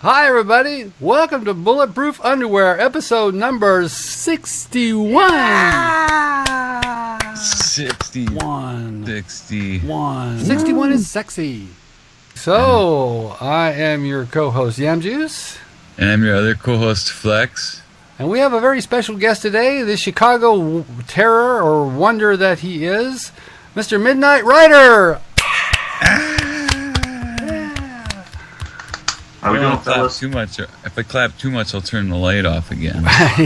Hi, everybody. Welcome to Bulletproof Underwear, episode number 61. Ah! 61. 61. 61 is sexy. So, I am your co-host, Yam Juice. And I'm your other co-host, Flex. And we have a very special guest today, the Chicago terror or wonder that he is, Mr. Midnight Rider. Are we don't clap too much. If I clap too much, I'll turn the light off again.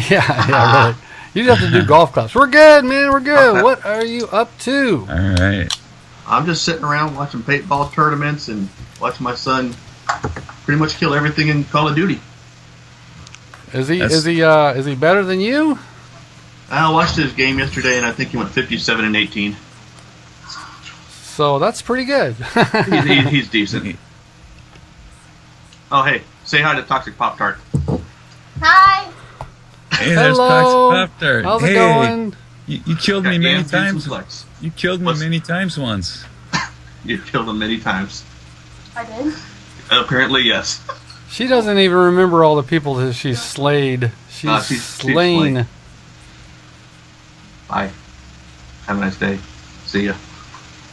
yeah, really. You just have to do golf claps. We're good, man. We're good. Okay. What are you up to? All right. I'm just sitting around watching paintball tournaments and watching my son pretty much kill everything in Call of Duty. Is he better than you? I watched his game yesterday, and I think he went 57-18. So that's pretty good. he's decent. Oh, hey, say hi to Toxic Pop-Tart. Hi. Hey, there's Hello. Toxic Pop-Tart. How's it going? You killed me many times. You killed me many times once. You killed him many times. I did? Apparently, yes. She doesn't even remember all the people that she's slayed. She's slain. Bye. Have a nice day. See ya.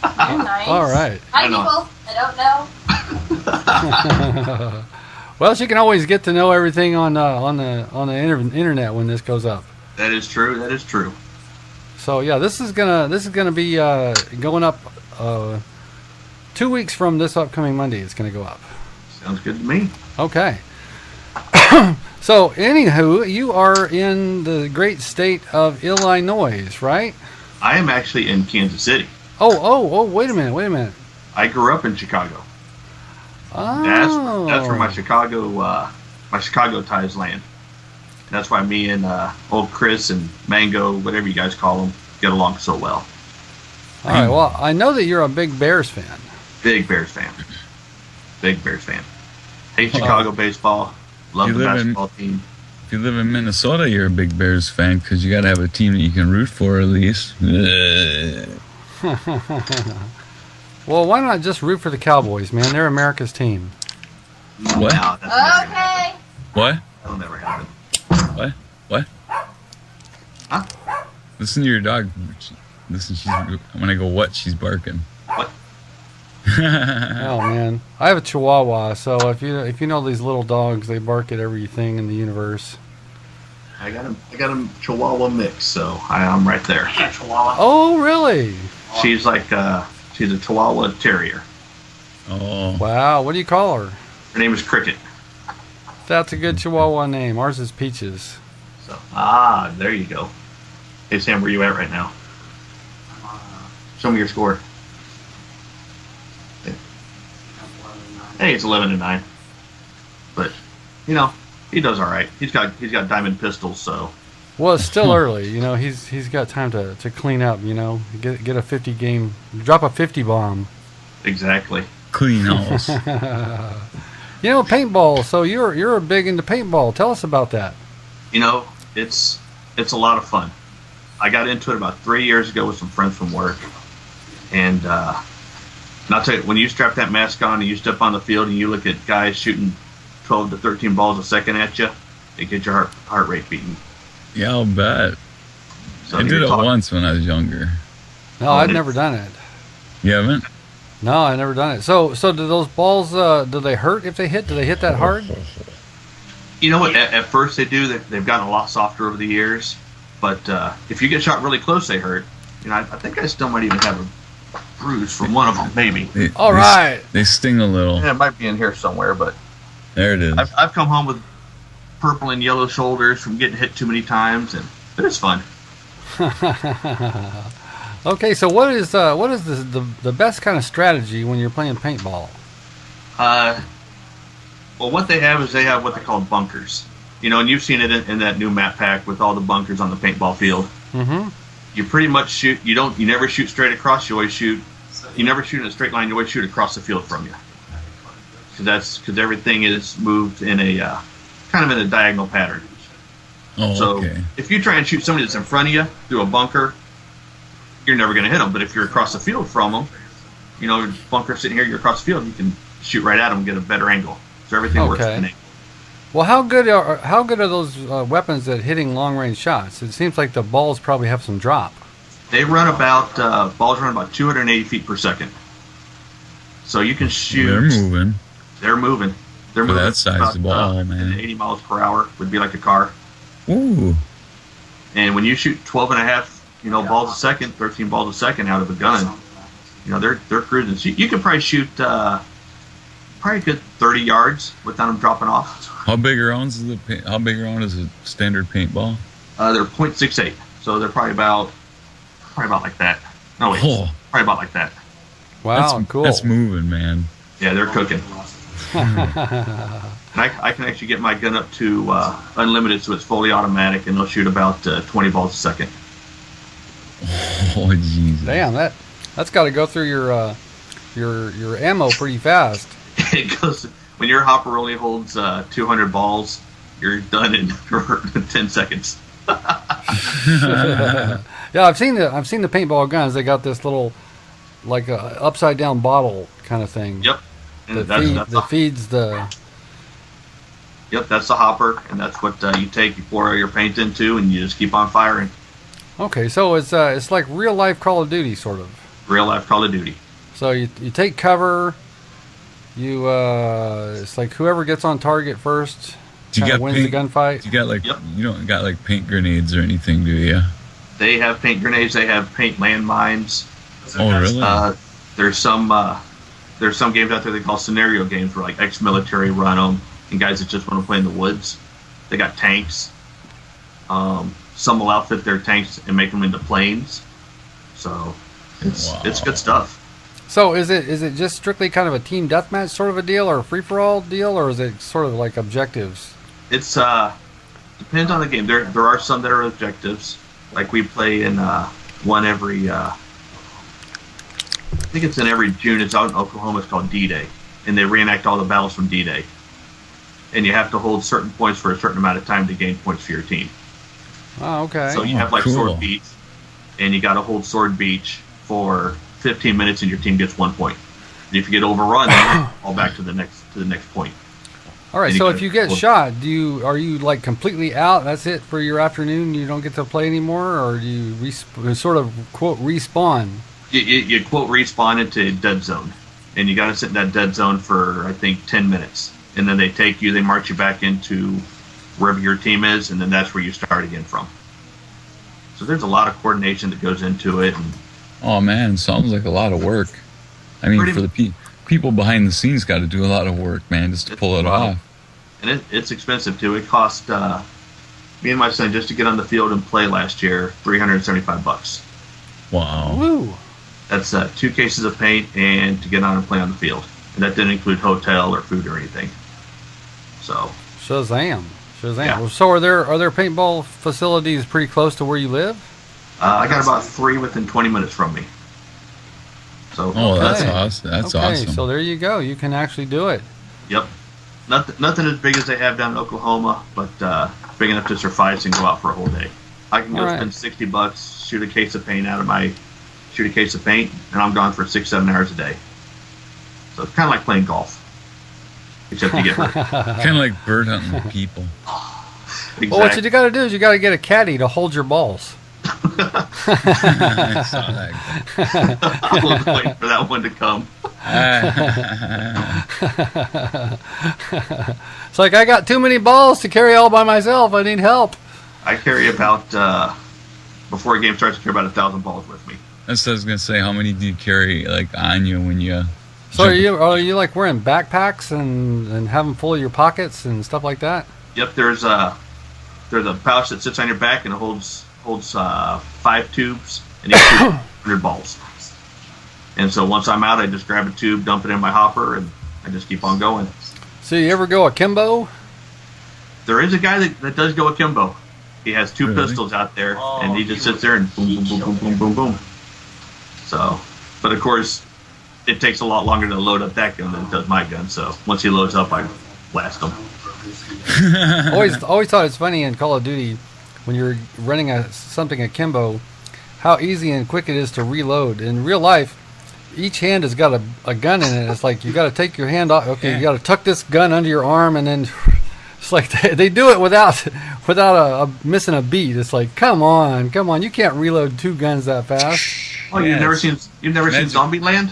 You're nice. All right. Hi, people. I don't know. Well, she can always get to know everything on the internet when this goes up. That is true. That is true. So yeah, this is gonna be going up 2 weeks from this upcoming Monday. It's gonna go up. Sounds good to me. Okay. So anywho, you are in the great state of Illinois, right? I am actually in Kansas City. Oh! Wait a minute. I grew up in Chicago. Oh. That's where my Chicago ties land. That's why me and old Chris and Mango, whatever you guys call them, get along so well. All right. Well, I know that you're a big Bears fan. Big Bears fan. Hate Chicago baseball. Love the basketball team. If you live in Minnesota, you're a big Bears fan because you got to have a team that you can root for at least. Well, why not just root for the Cowboys, man? They're America's team. What? No, Okay. What? That'll never happen. What? Huh? Listen to your dog. Listen, when I go, what? She's barking. What? Oh man, I have a Chihuahua, so if you know these little dogs, they bark at everything in the universe. I got a Chihuahua mix, so I'm right there. Chihuahua. Oh really? She's like she's a Chihuahua Terrier. Oh. Wow, what do you call her? Her name is Cricket. That's a good Chihuahua name. Ours is Peaches. So there you go. Hey Sam, where you at right now? Show me your score. Hey, it's 11-9. But he does all right. He's got diamond pistols, so. Well, it's still early. He's got time to clean up. Get a 50 game, drop a 50 bomb. Exactly. Clean house. Paintball. So you're big into paintball. Tell us about that. It's a lot of fun. I got into it about 3 years ago with some friends from work, and I'll tell you, when you strap that mask on and you step on the field and you look at guys shooting 12 to 13 balls a second at you, it gets your heart rate beating. Yeah, I'll bet. So I did it once when I was younger. No, I've never done it. You haven't? No, I've never done it. So do those balls, do they hurt if they hit? Do they hit that hard? You know what? At first they do. They've gotten a lot softer over the years. But if you get shot really close, they hurt. I think I still might even have a bruise from one of them, maybe. All right. They sting a little. Yeah, it might be in here somewhere, but there it is. I've come home with purple and yellow shoulders from getting hit too many times, but it's fun. Okay, so what is the best kind of strategy when you're playing paintball? Well, what they have is they have what they call bunkers. And you've seen it in that new map pack with all the bunkers on the paintball field. Mm-hmm. You pretty much shoot. You never shoot straight across. You always shoot. You never shoot in a straight line. You always shoot across the field from you. Because everything is moved in a kind of in a diagonal pattern. Oh, so okay. if you try and shoot somebody that's in front of you through a bunker, you're never going to hit them. But if you're across the field from them, bunker sitting here, you're across the field, you can shoot right at them and get a better angle. So everything works at an angle. Well, how good are those weapons at hitting long range shots? It seems like the balls probably have some drop. They run about balls run about 280 feet per second. So you can shoot. They're moving. They're moving. They're For moving. that size ball, man. 80 miles per hour would be like a car. Ooh. And when you shoot 12 and a half, balls a second, 13 balls a second out of a gun, they're cruising. So you could probably shoot probably a good 30 yards without them dropping off. How big around is a standard paintball? They're .68, so they're probably about like that. No wait, Oh. probably about like that. Wow, cool. That's moving, man. Yeah, they're cooking. And I can actually get my gun up to unlimited, so it's fully automatic, and they'll shoot about 20 balls a second. Oh, Jesus. Damn, that's got to go through your ammo pretty fast. It goes when your hopper only holds 200 balls, you're done in 10 seconds. Yeah, I've seen the paintball guns. They got this little like a upside down bottle kind of thing. Yep. And That feeds the. Yep, that's the hopper, and that's what you take, you pour your paint into, and you just keep on firing. Okay, so it's like real life Call of Duty sort of. Real life Call of Duty. So you take cover. You it's like whoever gets on target first wins the gunfight. You got Yep. You don't got like paint grenades or anything, do you? They have paint grenades. They have paint landmines. Oh, really? There's some games out there they call scenario games where like ex-military run them, and guys that just want to play in the woods. They got tanks. Some will outfit their tanks and make them into planes. So it's good stuff. So is it just strictly kind of a team deathmatch sort of a deal, or a free for all deal, or is it sort of like objectives? It's depends on the game. There are some that are objectives. Like we play in one every. I think it's in every June. It's out in Oklahoma. It's called D-Day, and they reenact all the battles from D-Day. And you have to hold certain points for a certain amount of time to gain points for your team. Oh, okay. So you have like cool. Sword Beach, and you got to hold Sword Beach for 15 minutes, and your team gets 1 point. And if you get overrun, then you fall back to the next point. All right. And So you if you get shot, are you like completely out? That's it for your afternoon. You don't get to play anymore, or do you sort of quote respawn? You quote respawn into dead zone, and you got to sit in that dead zone for I think 10 minutes, and then they march you back into wherever your team is, and then that's where you start again from. So there's a lot of coordination that goes into it. And Oh man, sounds like a lot of work. I mean, for the people behind the scenes, got to do a lot of work, man, just to pull it off. And it's expensive too. It cost me and my son just to get on the field and play last year $375. Wow. Woo! That's 2 cases of paint and to get on and play on the field, and that didn't include hotel or food or anything. So Shazam! Yeah. Well, so are there paintball facilities pretty close to where you live? I got about 3 within 20 minutes from me. So That's Okay. awesome. That's okay, awesome. so there you go. You can actually do it. Yep. Nothing as big as they have down in Oklahoma, but big enough to suffice and go out for a whole day. I can go All right. spend $60, shoot a case of paint, and I'm gone for 6-7 hours a day. So it's kind of like playing golf, except you get hurt. Kind of like bird hunting with people. Exactly. Well, what you got to do is you got to get a caddy to hold your balls. I saw that. I was waiting for that one to come. It's like I got too many balls to carry all by myself. I need help. I carry about before a game starts, I carry about 1,000 balls with me. That's what I was gonna say. How many do you carry like on you when you? So are you like wearing backpacks and have them full of your pockets and stuff like that? Yep, there's a pouch that sits on your back and it holds 5 tubes and each tube 100 balls. And so once I'm out, I just grab a tube, dump it in my hopper, and I just keep on going. So you ever go akimbo? There is a guy that does go akimbo. He has 2 Really? pistols out there, and he just sits there and boom, boom, boom, boom, boom, boom, boom. So, but of course, it takes a lot longer to load up that gun than it does my gun. So once he loads up, I blast him. always thought it's funny in Call of Duty when you're running something akimbo, how easy and quick it is to reload. In real life, each hand has got a gun in it. It's like you got to take your hand off. Okay, you got to tuck this gun under your arm and then It's like they do it without a missing a beat. It's like, come on, you can't reload 2 guns that fast. Oh, you've never seen Zombieland?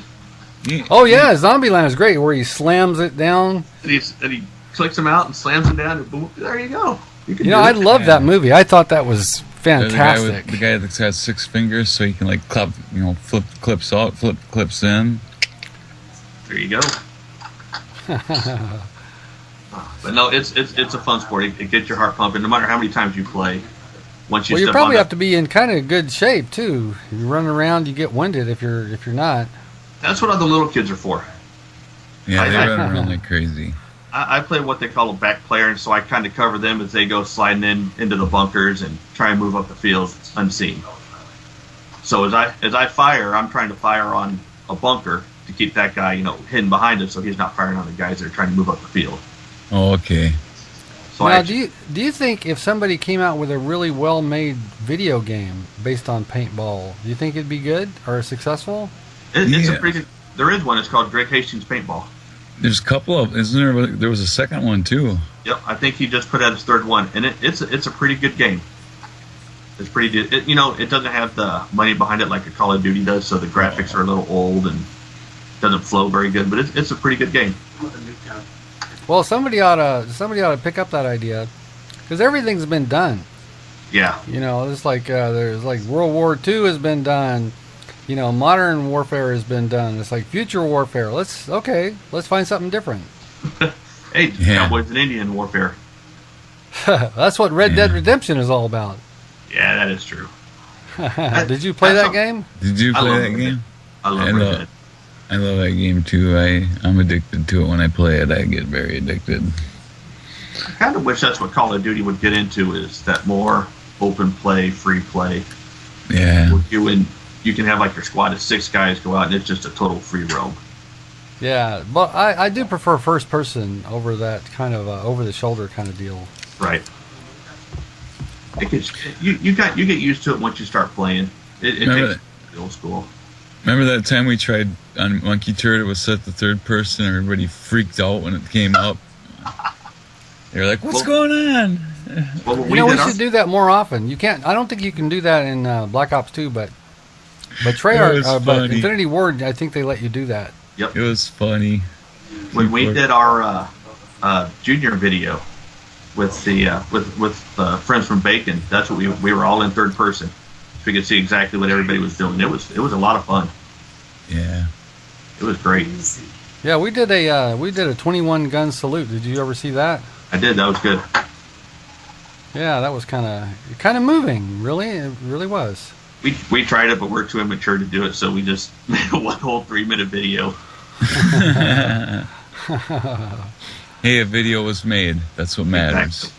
Oh yeah, Zombieland is great, where he slams it down. And he clicks them out and slams them down, and boom, there you go. I love that movie. I thought that was fantastic. The guy that's got 6 fingers, so he can like flip clips out, flip clips in. There you go. But no, it's a fun sport. It gets your heart pumping, no matter how many times you play. Once you probably have to be in kind of good shape too. You run around, you get winded if you're not. That's what other little kids are for. Yeah, they run around like crazy. I play what they call a back player, and so I kind of cover them as they go sliding into the bunkers and try and move up the field unseen. So as I fire, I'm trying to fire on a bunker to keep that guy, hidden behind him, so he's not firing on the guys that are trying to move up the field. Oh, okay. So now, do you think if somebody came out with a really well-made video game based on paintball, do you think it'd be good or successful? It's a pretty good. There is one. It's called Greg Hastings Paintball. There's a couple of, isn't there? There was a second one too. Yep, I think he just put out his 3rd one, and it's a pretty good game. It's pretty good. It doesn't have the money behind it like a Call of Duty does, so the graphics are a little old and doesn't flow very good. But it's a pretty good game. Well, somebody ought to pick up that idea, because everything's been done. Yeah. It's like there's like World War II has been done. Modern warfare has been done. It's like future warfare. Let's find something different. Hey, Cowboys and Indian warfare. That's what Red Dead Redemption is all about. Yeah, that is true. Did you play that game? Did you play that game? I love Red Dead. I love that game too. I'm addicted to it. When I play it, I get very addicted. I kind of wish that's what Call of Duty would get into, is that more open play, free play. Yeah. You can have like your squad of 6 guys go out, and it's just a total free roam. Yeah, but I do prefer first person over that kind of over the shoulder kind of deal. Right. You get used to it once you start playing. It takes the old school. Remember that time we tried on Monkey Turd? It was set to 3rd person. Everybody freaked out when it came up. They were like, "What's going on?" Well, we should do that more often. You can't. I don't think you can do that in Black Ops 2, but Treyarch, but Infinity Ward, I think they let you do that. Yep. It was funny. When we did our junior video with the with friends from Bacon, that's what we were all in 3rd person, so we could see exactly what everybody was doing. It was a lot of fun. Yeah. It was great. Yeah, we did a 21 gun salute. Did you ever see that? I did. That was good. Yeah, that was kind of moving. Really, it really was. We tried it, but we're too immature to do it, so we just made a whole 3-minute video. Hey, a video was made. That's what matters.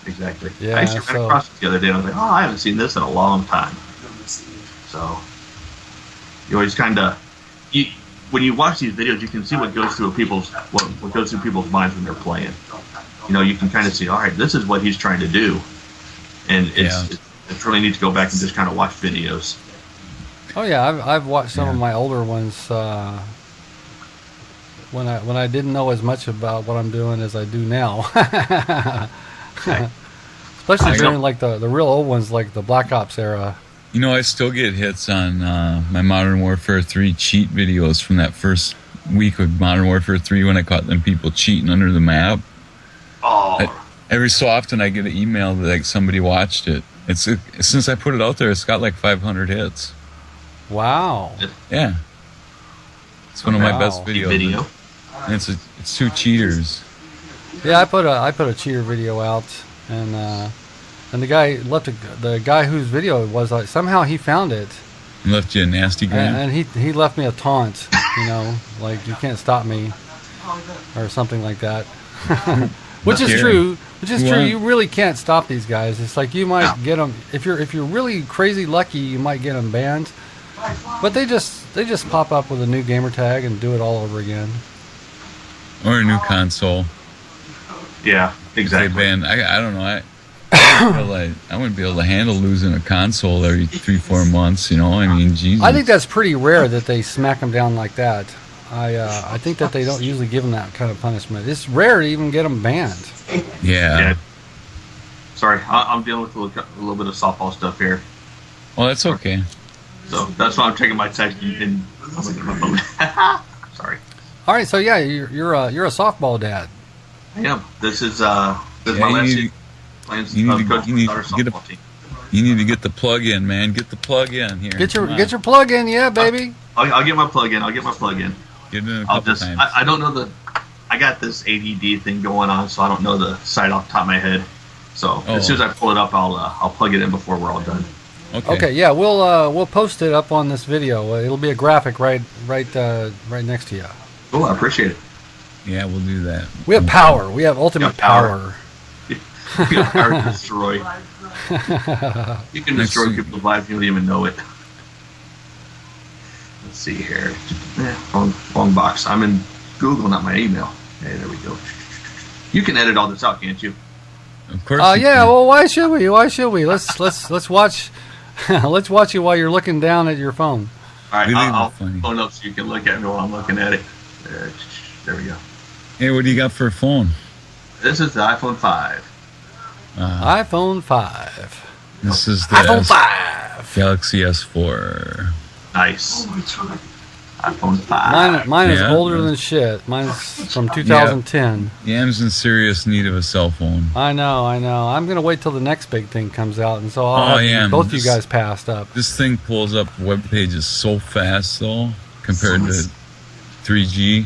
Exactly. Yeah, I actually ran across it the other day, and I was like, I haven't seen this in a long time. So, you always kind of... When you watch these videos, you can see what goes through people's minds when they're playing. You can kind of see, all right, this is what he's trying to do. And it's really neat to go back and just kind of watch videos. Oh yeah, I've watched some of my older ones when I didn't know as much about what I'm doing as I do now. Especially during like the real old ones, like the Black Ops era. I still get hits on my Modern Warfare 3 cheat videos from that first week of Modern Warfare 3 when I caught them people cheating under the map. Oh. Every so often I get an email that like somebody watched it. Since I put it out there, it's got like 500 hits. Wow. Yeah. It's one of my best videos. And it's 2 cheaters. Yeah, I put a cheater video out, and the guy the guy whose video it was, somehow he found it. He left you a nasty gram. And he left me a taunt, like you can't stop me, or something like that. Which is true. You really can't stop these guys. It's like you might get them if you're really crazy lucky. You might get them banned, but they just pop up with a new gamer tag and do it all over again. Or a new console. Yeah, exactly. I don't know. I wouldn't be able to handle losing a console every 3-4 months. I mean, Jesus. I think that's pretty rare that they smack them down like that. I think that they don't usually give them that kind of punishment. It's rare to even get them banned. Yeah. Sorry, I'm dealing with a little bit of softball stuff here. Well, that's okay. So that's why I'm taking my text and I'm looking at my phone. Sorry. All right, so yeah, you're a softball dad. I am. This is my last season. You need to get the plug in, man. Get the plug in here. Get your plug in, yeah, baby. I'll get my plug in. Get it in a couple times. I don't know I got this ADD thing going on, so I don't know the site off the top of my head. So as soon as I pull it up, I'll plug it in before we're all done. Okay. Yeah, we'll post it up on this video. It'll be a graphic right next to you. Oh, I appreciate it. Yeah, we'll do that. We have power. We have ultimate power. You got power to destroy. You can destroy people's lives. You don't even know it. Let's see here. Wrong box. I'm in Google, not my email. Hey, there we go. You can edit all this out, can't you? Of course. Yeah. Well, why should we? Let's watch. Let's watch you while you're looking down at your phone. All right, I'll phone up so you can look at me while I'm looking at it. There we go. Hey, what do you got for a phone? This is the iPhone 5. iPhone 5. This is the iPhone 5. Galaxy S4. Nice. iPhone 5. Mine is older than shit. Mine's from 2010. Yam's in serious need of a cell phone. I know. I'm going to wait till the next big thing comes out, and so I'll have both you guys passed up. This thing pulls up web pages so fast, though, compared to 3G.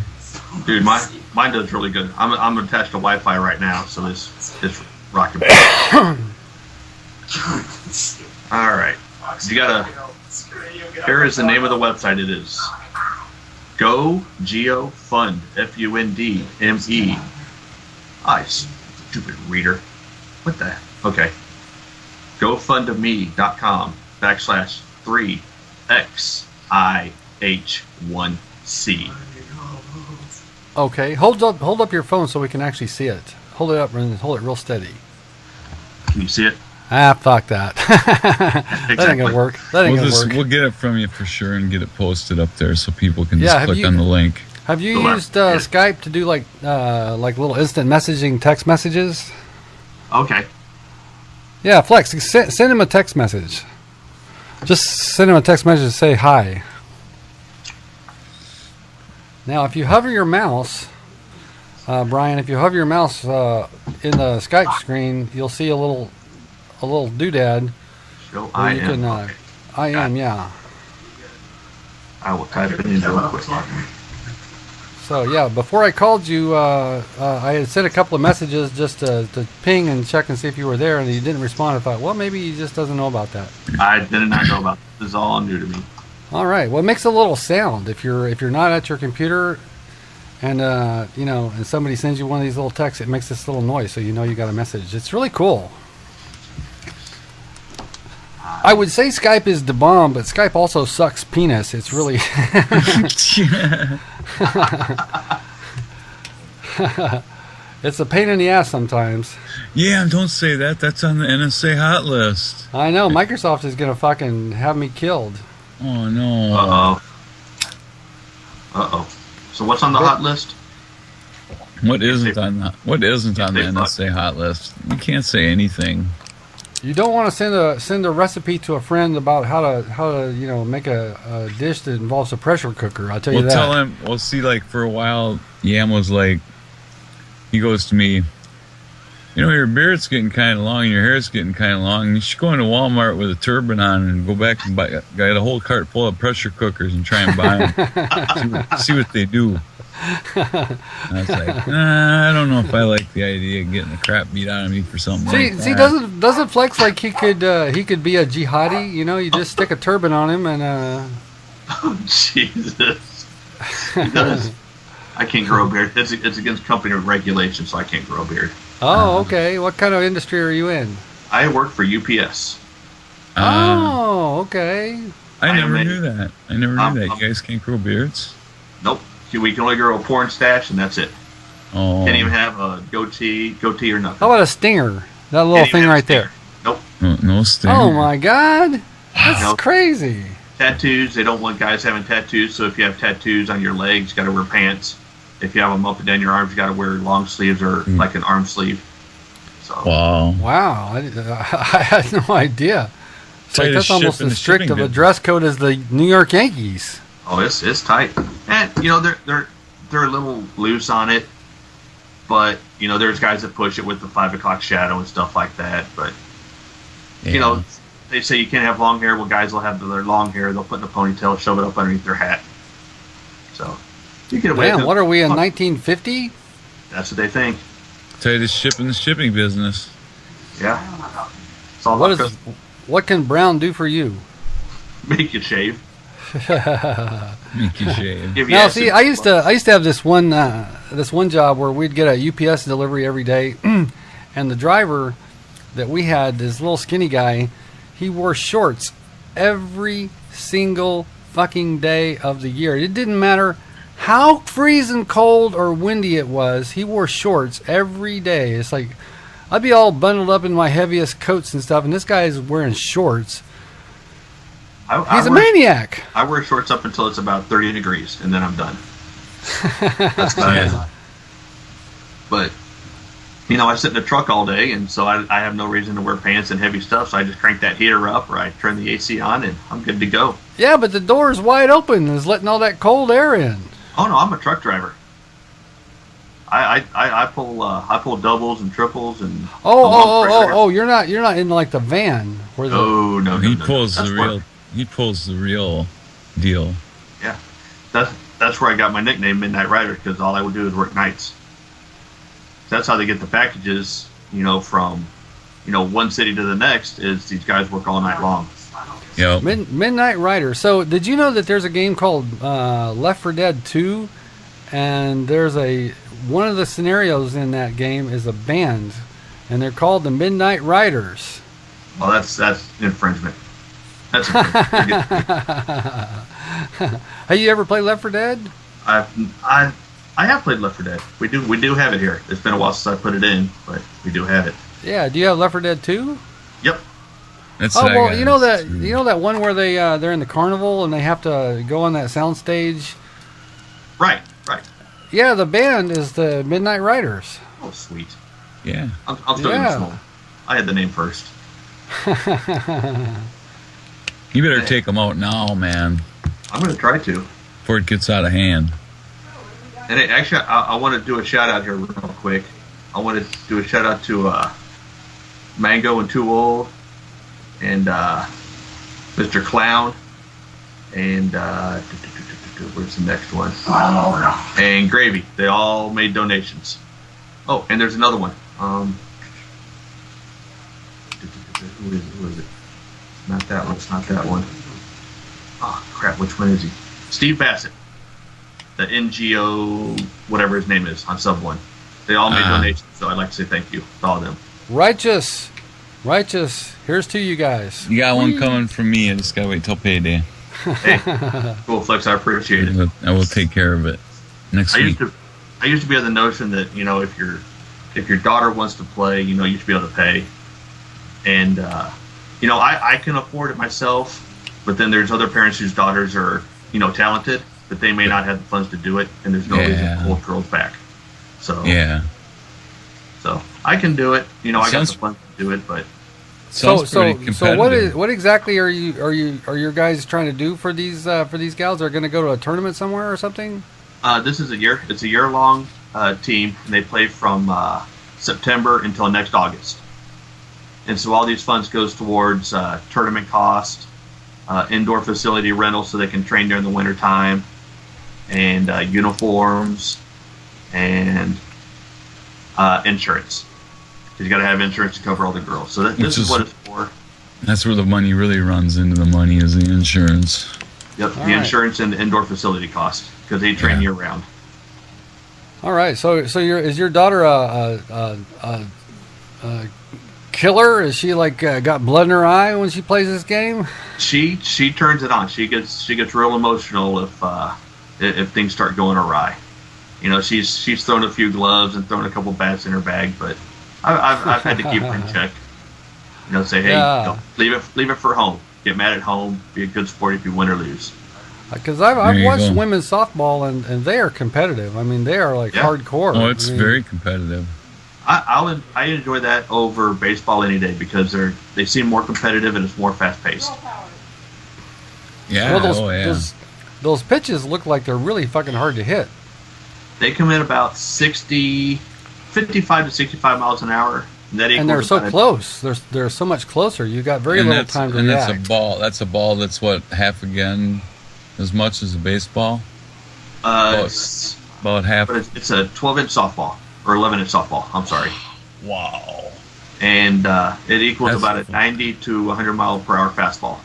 Dude, mine does really good. I'm attached to Wi-Fi right now, so it's rocking. All right. You gotta. Here is the name of the website. It is GoGeoFund. FUNDME. Stupid reader. What the? Okay. GoFundMe.com/3XIH1C. Okay, hold up your phone so we can actually see it. Hold it up and hold it real steady. Can you see it? Fuck that. That ain't gonna work. We'll get it from you for sure and get it posted up there so people can just click on the link. Have you used Skype to do like little instant messaging text messages? Okay. Yeah, Flex, send him a text message. Just send him a text message to say hi. Now, if you hover your mouse, Brian, if you hover your mouse in the Skype screen, you'll see a little doodad. Show I am. I am, yeah. I will type it in real quick. So, yeah, before I called you, I had sent a couple of messages just to ping and check and see if you were there, and you didn't respond. I thought, well, maybe he just doesn't know about that. I did not know about this. This is all new to me. All right. Well, it makes a little sound if you're not at your computer, and and somebody sends you one of these little texts. It makes this little noise, so you know you got a message. It's really cool. I would say Skype is the bomb, but Skype also sucks penis. It's really. It's a pain in the ass sometimes. Yeah, don't say that. That's on the NSA hot list. I know. Microsoft is gonna fucking have me killed. Oh no. Uh-oh. So what's on the hot list? What isn't on the NSA hot list? You can't say anything. You don't want to send a recipe to a friend about how to make a dish that involves a pressure cooker. I'll tell you that. Tell him. Well, see, like for a while, Yam was like, he goes to me, your beard's getting kind of long and your hair's getting kind of long. You should go into Walmart with a turban on and go back and get a whole cart full of pressure cookers and try and buy them. see what they do. And I was like, I don't know if I like the idea of getting the crap beat out of me for something like that. See, doesn't Flex like he could be a jihadi? You just stick a turban on him and. Oh, Jesus. He does. I can't grow a beard. It's against company regulations, so I can't grow a beard. Oh, okay. What kind of industry are you in? I work for UPS. Oh, okay. I never knew that. You guys can't grow beards? Nope. We can only grow a porn stash, and that's it. Oh. Can't even have a goatee or nothing. How about a stinger? That little thing right there. Nope. No stinger. Oh my God, that's crazy. Tattoos, they don't want guys having tattoos, so if you have tattoos on your legs, you got to wear pants. If you have them up and down your arms, you got to wear long sleeves or like an arm sleeve. So. Wow, I had no idea. So that's almost as strict of a dress code as the New York Yankees. Oh, it's tight, and they're a little loose on it, but there's guys that push it with the 5 o'clock shadow and stuff like that. But they say you can't have long hair. Well, guys will have their long hair. They'll put in a ponytail, shove it up underneath their hat. So you get away. Damn, what are we in 1950? That's what they think. Tell you, the shipping business. Yeah. It's all about what can Brown do for you? Make you shave. Make you shave. Now, see, I used to have this one job where we'd get a UPS delivery every day, and the driver that we had, this little skinny guy, he wore shorts every single fucking day of the year. It didn't matter how freezing cold or windy it was, he wore shorts every day. It's like I'd be all bundled up in my heaviest coats and stuff, and this guy's wearing shorts. He's a maniac. I wear shorts up until it's about 30 degrees, and then I'm done. That's about it. But, I sit in the truck all day, and so I have no reason to wear pants and heavy stuff, so I just crank that heater up, or I turn the AC on, and I'm good to go. Yeah, but the door is wide open. It's letting all that cold air in. Oh, no, I'm a truck driver. I pull doubles and triples and. You're not in like the van where the. No. He pulls the real deal. Yeah, that's where I got my nickname, Midnight Rider, because all I would do is work nights. That's how they get the packages, from, one city to the next. Is these guys work all night long. Yeah. Midnight Rider. So, did you know that there's a game called Left 4 Dead 2, and there's one of the scenarios in that game is a band, and they're called the Midnight Riders. Well, that's infringement. That's infringement. Have you ever played Left 4 Dead? I have played Left 4 Dead. We do have it here. It's been a while since I put it in, but we do have it. Yeah. Do you have Left 4 Dead 2? Yep. You know that one where they're in the carnival and they have to go on that sound stage. Right. Yeah, the band is the Midnight Riders. Oh, sweet. Yeah. I'm still small. I had the name first. You better take them out now, man. I'm going to try to. Before it gets out of hand. And actually, I want to do a shout out here real quick. I want to do a shout out to Mango and Too Old, and Mr. Clown, and where's the next one? And Gravy. They all made donations. Oh, and there's another one. Who is it? Not that one. It's not that one. Oh, crap. Which one is he? Steve Bassett. The NGO, whatever his name is, on Sub 1. They all made donations, so I'd like to say thank you to all of them. Righteous. Here's to you guys. You got one coming from me. I just got to wait till payday. Hey, cool, Flex. I appreciate it. I will take care of it next week. I used to be of the notion that, if your daughter wants to play, you should be able to pay. And, I can afford it myself, but then there's other parents whose daughters are, talented, but they may not have the funds to do it, and there's no reason to hold girls back. So So I can do it. I got the funds to do it, but. So what exactly are your guys trying to do for these gals? Are going to go to a tournament somewhere or something? This is it's a year-long team, and they play from September until next August. And so all these funds goes towards tournament cost, indoor facility rental so they can train during the winter time, and uniforms, and insurance. You got to have insurance to cover all the girls. So this is what it's for. That's where the money really runs into the money, is the insurance. Yep, the insurance and the indoor facility cost, because they train year round. All right, so is your daughter a killer? Is she got blood in her eye when she plays this game? She turns it on. She gets real emotional if things start going awry. She's thrown a few gloves and thrown a couple bats in her bag, but I've had to keep her in check. Say, hey, leave it for home. get mad at home, be a good sport if you win or lose. Because There I've you watched go. women's softball, and they are competitive. I mean, they are like Yeah. hardcore. Oh, it's I mean, very competitive. I enjoy that over baseball any day because they seem more competitive and it's more fast paced. Yeah. Well, those pitches look like they're really fucking hard to hit. They come in about 55 to 65 miles an hour. And they're so close. They're so much closer. You got very little time to react. That's a ball. That's a ball that's what, half again as much as a baseball? About half. But it's a 12-inch softball or 11-inch softball. I'm sorry. Wow. And it equals That's about a cool. 90 to 100 mile per hour fastball.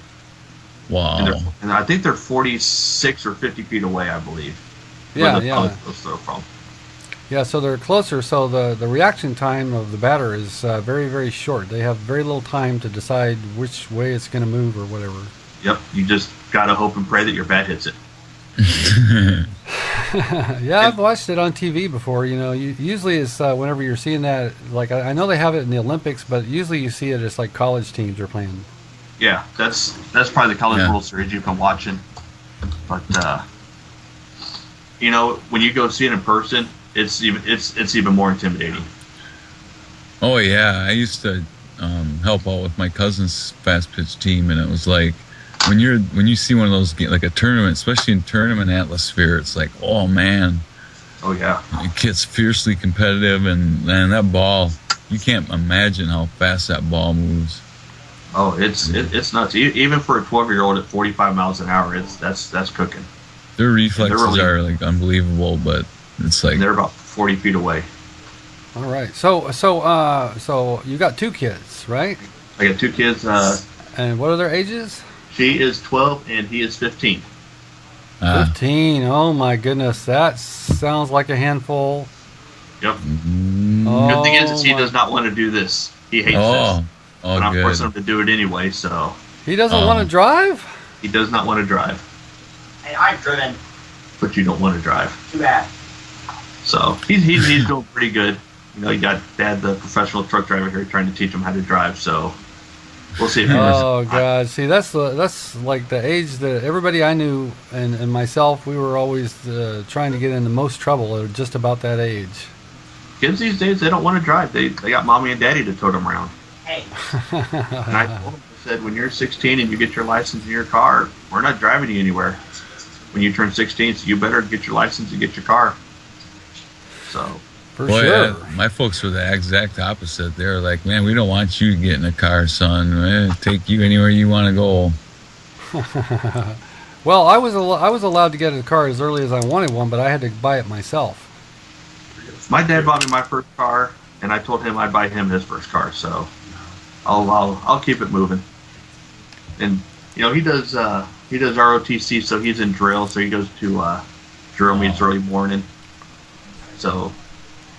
Wow. And I think they're 46 or 50 feet away, I believe. Yeah, where the yeah. ball goes through from. Yeah, so they're closer. So the reaction time of the batter is very, very short. They have very little time to decide which way it's going to move or whatever. Yep, you just gotta hope and pray that your bat hits it. Yeah, I've watched it on TV before. You know, usually it's whenever you're seeing that. Like I know they have it in the Olympics, but usually you see it as like college teams are playing. Yeah, that's probably the College Yeah. World Series you've been watching. But you know, when you go see it in person, it's even more intimidating. Oh yeah, I used to help out with my cousin's fast pitch team, and it was like when you see one of those like a tournament, especially in tournament atmosphere, it's like, oh man, Oh yeah, it gets fiercely competitive, and that ball, you can't imagine how fast that ball moves. oh it's nuts. Even for a 12-year-old at 45 miles an hour, that's cooking. Their reflexes really- are like unbelievable, but it's like And they're about 40 feet away. All right. So you got two kids, right? I got two kids. And what are their ages? She is 12 and he is 15. 15. Oh my goodness, that sounds like a handful. Yep. Oh, Good thing is he my- does not want to do this. He hates this. oh But I'm good. forcing him to do it anyway, so He doesn't want to drive. he does not want to drive. Hey, I've driven. But you don't want to drive. Too bad. So he's doing pretty good. You know, you got Dad, the professional truck driver here, trying to teach him how to drive. So we'll see if he listens. Oh God! See, that's like the age that everybody I knew and myself, we were always trying to get in the most trouble at just about that age. Kids these days, they don't want to drive. They got mommy and daddy to tote them around. Hey, And I told him, I said, when you're 16 and you get your license in your car, we're not driving you anywhere. When you turn 16, so you better get your license and get your car. So For Boy, sure. my folks were the exact opposite. They were like, man, we don't want you to get in a car, son. We'll take you anywhere you want to go. Well, I was allowed to get a car as early as I wanted one, but I had to buy it myself. my dad bought me my first car, and I told him I'd buy him his first car. So I'll keep it moving. And you know, he does ROTC, so he's in drill. So he goes to drill meets early morning. So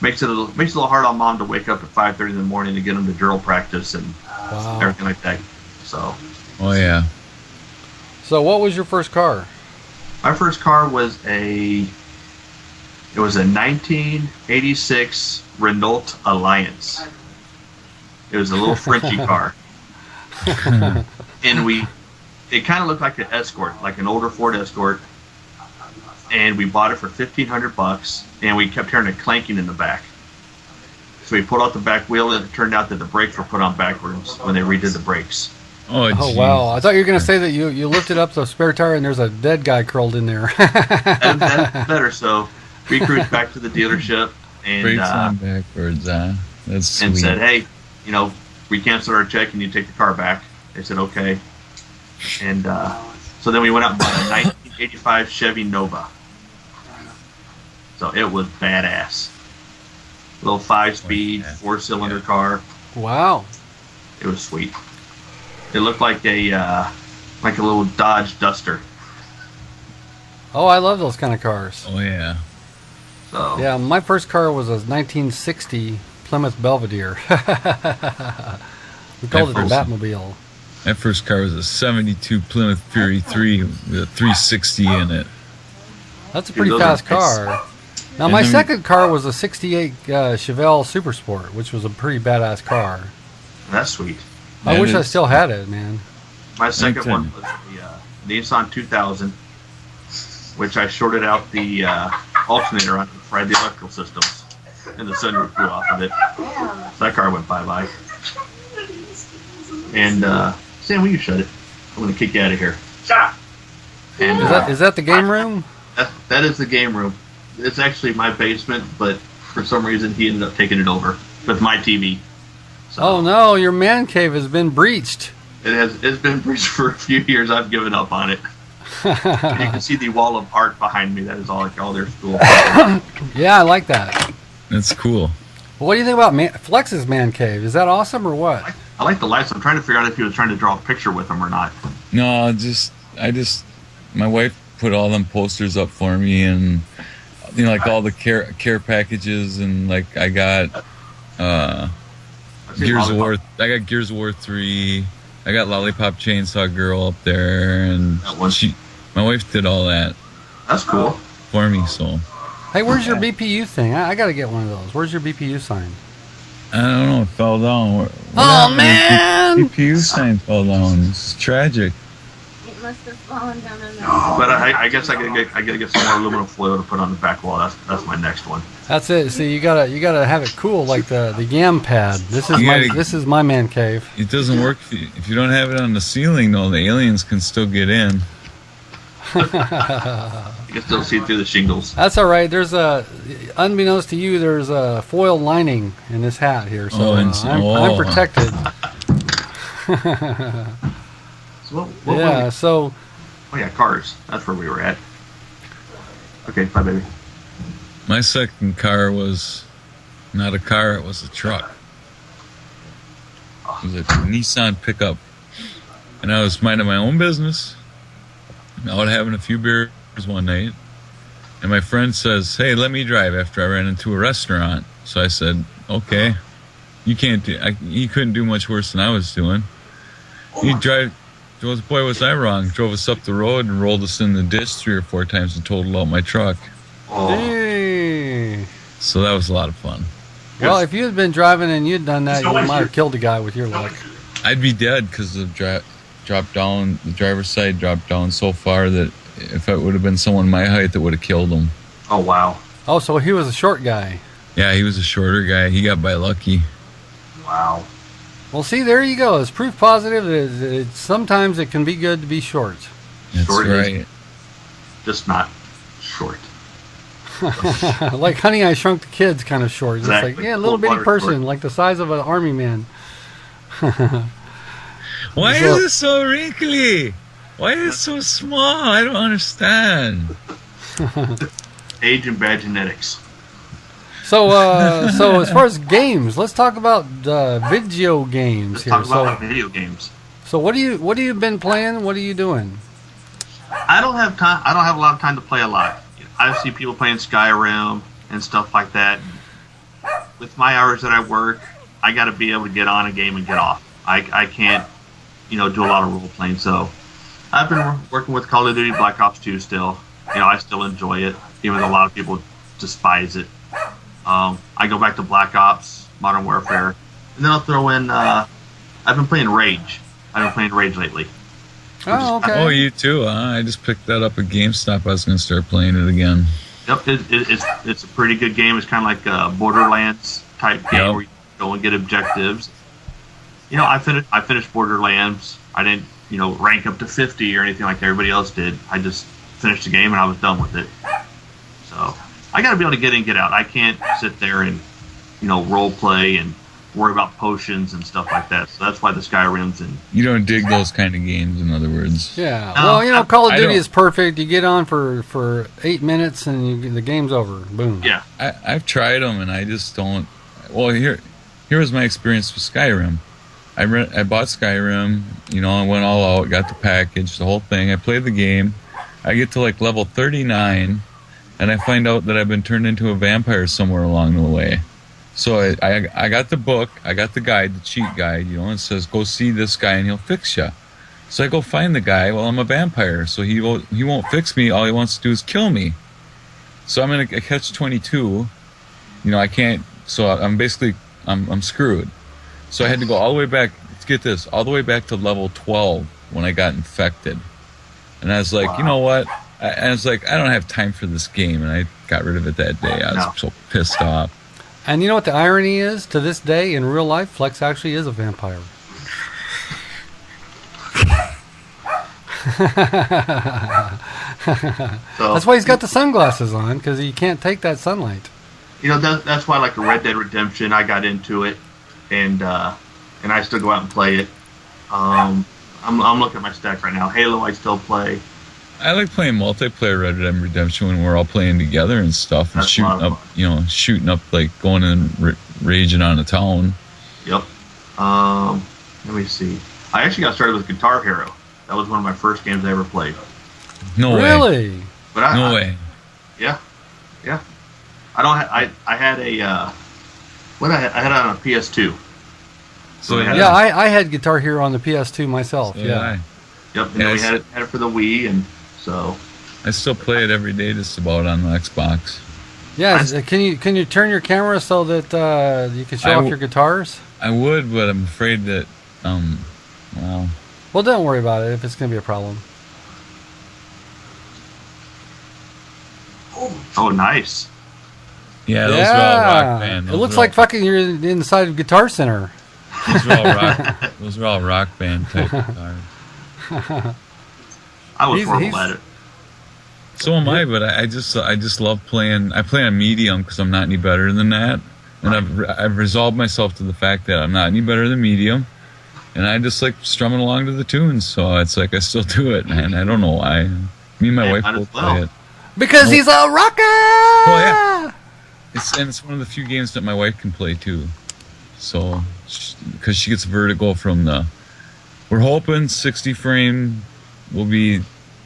makes it a little hard on mom to wake up at 5:30 in the morning to get him to drill practice and Wow. everything like that. So Oh, yeah. So, what was your first car? my first car was a 1986 Renault Alliance. It was a little Frenchy car, and it kind of looked like an Escort, like an older Ford Escort. And we bought it for $1,500, and we kept hearing a clanking in the back. So we pulled out the back wheel, and it turned out that the brakes were put on backwards when they redid the brakes. Oh, Oh geez. wow! I thought you were going to say that you lifted up the spare tire and there's a dead guy curled in there. That's better. So we cruised back to the dealership and Brakes on backwards, huh? That's sweet. and said, "Hey, you know, we canceled our check and you take the car back." They said, "Okay." And so then we went out and bought a 1985 Chevy Nova. So it was badass. Little 5-speed, 4-cylinder car. Wow! It was sweet. It looked like a little Dodge Duster. Oh, I love those kind of cars. Oh, yeah. So Yeah, my first car was a 1960 Plymouth Belvedere. We called it the That Batmobile. That first car was a 72 Plymouth Fury 3 with a 360 in it. That's a Dude, pretty those are fast nice. car. Now, And my then- second car was a 68 Chevelle Super Sport, which was a pretty badass car. that's sweet. I That wish I is- still had it, man. My second Okay. one was the Nissan 2000, which I shorted out the alternator on to fried the electrical systems, and the sunroof blew off of it. Damn. So that car went bye-bye. And Sam, will you shut it? I'm going to kick you out of here. Shut up. And Is that the game room? that is the game room. It's actually my basement, but for some reason he ended up taking it over with my TV. So Oh no, your man cave has been breached. it's been breached for a few years. I've given up on it. You can see the wall of art behind me. That is all their school. Yeah, I like that. That's cool. Well, what do you think about Flex's man cave? Is that awesome or what? I like the lights. I'm trying to figure out if he was trying to draw a picture with them or not. No, my wife put all them posters up for me, and like all the care packages, and like I got Gears of War. I got Gears of War 3. I got Lollipop Chainsaw Girl up there, and That one. my wife did all that That's cool. for me. So Hey, where's your BPU thing? I got to get one of those. Where's your BPU sign? I don't know. It fell down. What Oh, happened? man! CPU sign fell down. It's tragic. It must have fallen down in the. But I guess I gotta get some more aluminum foil to put on the back wall. That's my next one. That's it. See, you gotta have it cool like the yam pad. This is my man cave. It doesn't work if you don't have it on the ceiling, though. The aliens can still get in. You can still see through the shingles. That's all right. Unbeknownst to you, there's a foil lining in this hat here, so I'm protected. So what Yeah. So Oh yeah, cars. That's where we were at. Okay, bye baby. My second car was not a car, it was a truck. It was a Nissan pickup. And I was minding my own business. Out having a few beers one night. And my friend says, "Hey, let me drive," after I ran into a restaurant. So I said, "Okay." You couldn't do much worse than I was doing. Boy, was I wrong. Drove us up the road and rolled us in the ditch 3 or 4 times and totaled out my truck. Oh, hey. So that was a lot of fun. Well, if you had been driving and you'd done that, you might have killed a guy with your luck. I'd be dead because the driver's side dropped down so far that if it would have been someone my height, that would have killed him. oh wow. Oh, so he was a short guy. Yeah, he was a shorter guy. He got by lucky. Wow. Well, see, there you go. It's proof positive that sometimes it can be good to be short. That's Short is- right. Just not short. Like Honey, I Shrunk the Kids kind of short. It's Exactly. like, yeah, a little bitty Water person, short. like the size of an army man. Why So- is it so wrinkly? Why is it so small? I don't understand. Age and bad genetics. So as far as games, let's talk about video games here. Talk about video games. So what do you been playing? What are you doing? I don't have time. I don't have a lot of time to play a lot. I see people playing Skyrim and stuff like that. With my hours that I work, I got to be able to get on a game and get off. I can't, do a lot of role playing. So I've been working with Call of Duty Black Ops 2 still. I still enjoy it, even though a lot of people despise it. I go back to Black Ops, Modern Warfare, and then I'll throw in. I've been playing Rage. I've been playing Rage lately. Oh, okay. Oh, you too, huh? I just picked that up at GameStop. I was going to start playing it again. Yep, it's a pretty good game. It's kind of like a Borderlands type game Yep. where you go and get objectives. I finished Borderlands. I didn't rank up to 50 or anything like everybody else did. I just finished the game and I was done with it. So I got to be able to get in, get out. I can't sit there and role play and worry about potions and stuff like that. So that's why the Skyrims and You don't dig those kind of games, in other words. Yeah. No, Well, Call of I Duty don't- is perfect. You get on for 8 minutes and the game's over. Boom. yeah. I've tried them, and I just don't. Well, here was my experience with Skyrim. I bought Skyrim, I went all out, got the package, the whole thing. I played the game. I get to like level 39, and I find out that I've been turned into a vampire somewhere along the way. So I got the book, I got the guide, the cheat guide, it says go see this guy and he'll fix you. So I go find the guy. Well, I'm a vampire, so he won't fix me. All he wants to do is kill me. So I'm in a catch-22. I can't. So I'm screwed. So I had to go all the way back. Let's get this, all the way back to level 12 when I got infected. And I was like, Wow. you know what? I was like, I don't have time for this game, and I got rid of it that day. I was so pissed off. And you know what the irony is? To this day, in real life, Flex actually is a vampire. So, That's why he's got the sunglasses on, because he can't take that sunlight. you know, that's why, like the Red Dead Redemption, I got into it, and I still go out and play it. I'm looking at my stack right now. Halo, I still play. I like playing multiplayer Red Dead Redemption when we're all playing together and stuff, and That's shooting a lot of up, shooting up, like going and raging on a town. Yep. Let me see. I actually got started with Guitar Hero. That was one of my first games I ever played. No way. Really? But No way. Yeah. I don't. I had a. I had it on a PS2. So Yeah, I had Guitar Hero on the PS2 myself. So yeah. Yep. And then we had it for the Wii, and so. I still play it every day, just about on the Xbox. Yeah. Can you turn your camera so that you can show off your guitars? I would, but I'm afraid that, Well, don't worry about it if it's going to be a problem. Oh, nice. yeah, those are all rock band. It looks like fucking you're inside of Guitar Center. Those are all rock. Those are all rock band type guitars. I was horrible at it. So am I, but I just love playing. I play on medium because I'm not any better than that, and I've resolved myself to the fact that I'm not any better than medium, and I just like strumming along to the tunes. So it's like I still do it, man. I don't know why. Me and my wife both play it. Because he's a rocker! Well, yeah. It's one of the few games that my wife can play too. So, because she gets vertigo from we're hoping 60 frame will be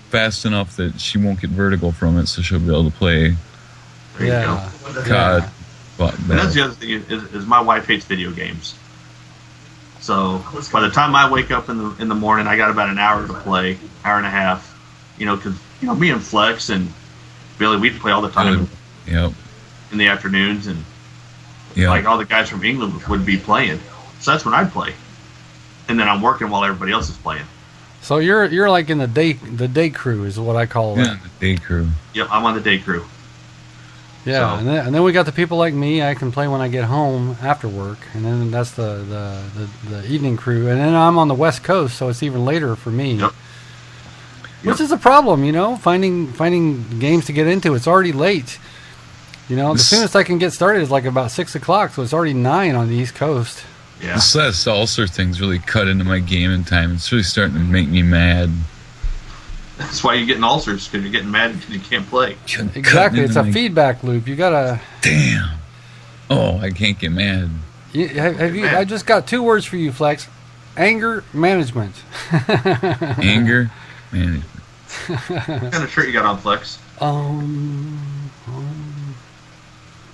fast enough that she won't get vertigo from it, so she'll be able to play There you go. COD. But And that's the other thing is my wife hates video games. So by the time I wake up in the morning, I got about an hour to play, hour and a half. Because me and Flex and Billy, we'd play all the time Yep. in the afternoons, and Yep. like all the guys from England would be playing. So that's when I'd play, and then I'm working while everybody else is playing. So you're like in the day crew is what I call it. Yeah, the day crew. Yep, I'm on the day crew. Yeah, So- and then we got the people like me. I can play when I get home after work, and then that's the evening crew. And then I'm on the West Coast, so it's even later for me. Yep. Which is a problem, finding games to get into. It's already late. The soonest I can get started is like about 6 o'clock, so it's already 9 on the East Coast. Yeah, This salsa thing's really cut into my gaming time. It's really starting to make me mad. that's why you're getting ulcers, because you're getting mad because you can't play. Exactly, it's a feedback loop. You gotta. Damn. Oh, I can't get mad. Have you? I just got 2 words for you, Flex. Anger management. Anger. Man, What kind of shirt you got on, Flex?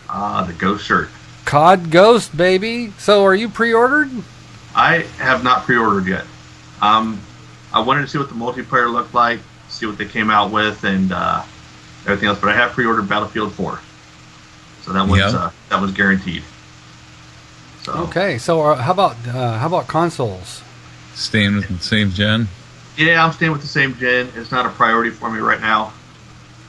The ghost shirt. COD Ghost, baby. So, are you pre-ordered? I have not pre-ordered yet. I wanted to see what the multiplayer looked like, see what they came out with, and everything else. But I have pre-ordered Battlefield 4, so that was guaranteed. So Okay. So, how about consoles? staying with the same gen. yeah, I'm staying with the same gen. It's not a priority for me right now.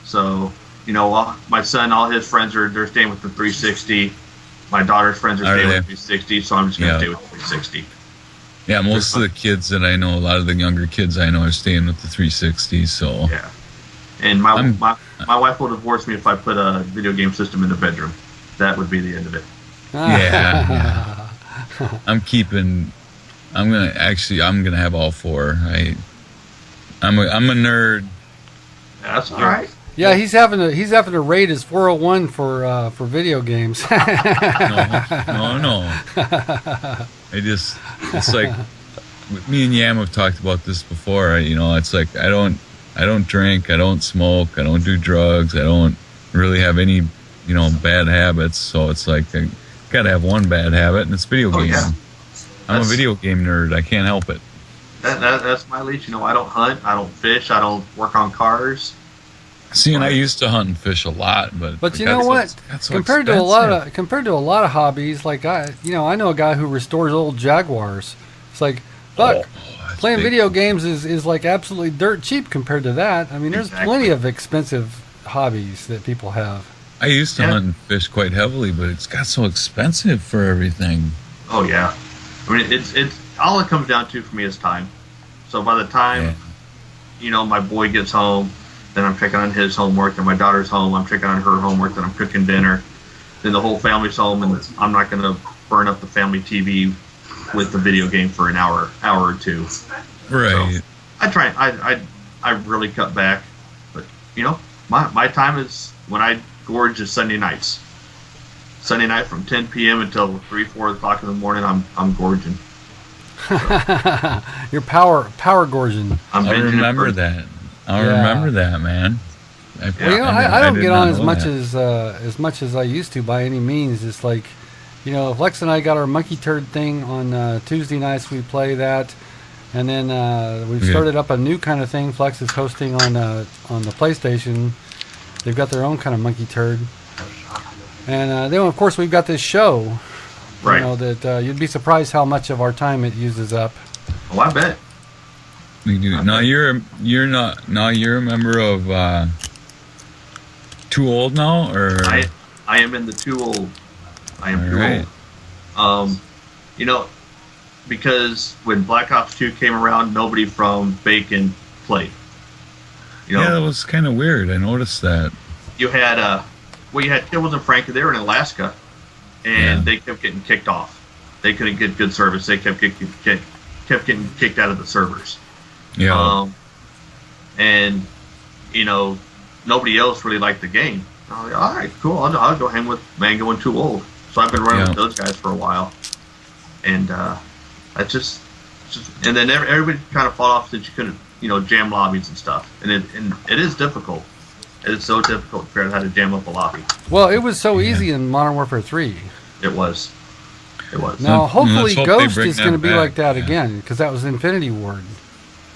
So my son, all his friends they're staying with the 360. My daughter's friends are staying with the 360, so I'm just going to stay with the 360. Yeah, most of the kids that I know, a lot of the younger kids I know are staying with the 360. So Yeah, and my wife will divorce me if I put a video game system in the bedroom. That would be the end of it. yeah. I'm gonna have all 4. I'm a nerd. That's all right. Yeah, he's having to raid his 401 for video games. No. It's like me and Yam have talked about this before. It's like I don't drink, I don't smoke, I don't do drugs, I don't really have any bad habits. So it's like I gotta have one bad habit, and it's video games. Yeah. I'm a video game nerd. I can't help it. That's my leech. I don't hunt, I don't fish, I don't work on cars. See, and I used to hunt and fish a lot, But you know what? Compared to a lot of hobbies, like I know a guy who restores old Jaguars. It's like, look, playing video games is like absolutely dirt cheap compared to that. I mean, there's plenty of expensive hobbies that people have. I used to hunt and fish quite heavily, but it's got so expensive for everything. Oh yeah, I mean it's all it comes down to for me is time. So by the time my boy gets home, then I'm checking on his homework, and my daughter's home, I'm checking on her homework, then I'm cooking dinner, then the whole family's home, and I'm not going to burn up the family TV with the video game for an hour or two. Right. So I really cut back, but my time is when I gorge is Sunday nights. Sunday night from 10 p.m. until 3-4 o'clock in the morning, I'm gorging. So. You're power gorging. I remember that. I remember that, man. I don't get on as much as I used to by any means. It's like, if Lex and I got our monkey turd thing on Tuesday nights, we play that, and then we've started up a new kind of thing. Flex is hosting on the PlayStation. They've got their own kind of monkey turd, and then of course we've got this show. Right. That you'd be surprised how much of our time it uses up. Oh, I bet. We do. Now you're a member of Too Old now, or I am in the Too Old. I am too old. Because when Black Ops 2 came around, nobody from Bacon played. Yeah, that was kind of weird. I noticed that. You had Kibbles and Frankie. They were in Alaska, and they kept getting kicked off. They couldn't get good service. They kept getting kicked out of the servers. Yeah. And nobody else really liked the game. I was like, all right, cool. I'll go hang with Mango and Too Old. So I've been running with those guys for a while, and that's just and then everybody kind of fought off since you couldn't jam lobbies and stuff, and it is difficult. It is so difficult to figure out how to jam up a lobby. Well, it was so easy in Modern Warfare 3. It was. Now, hopefully, Ghost is going to be back. like that again, because that was Infinity Ward.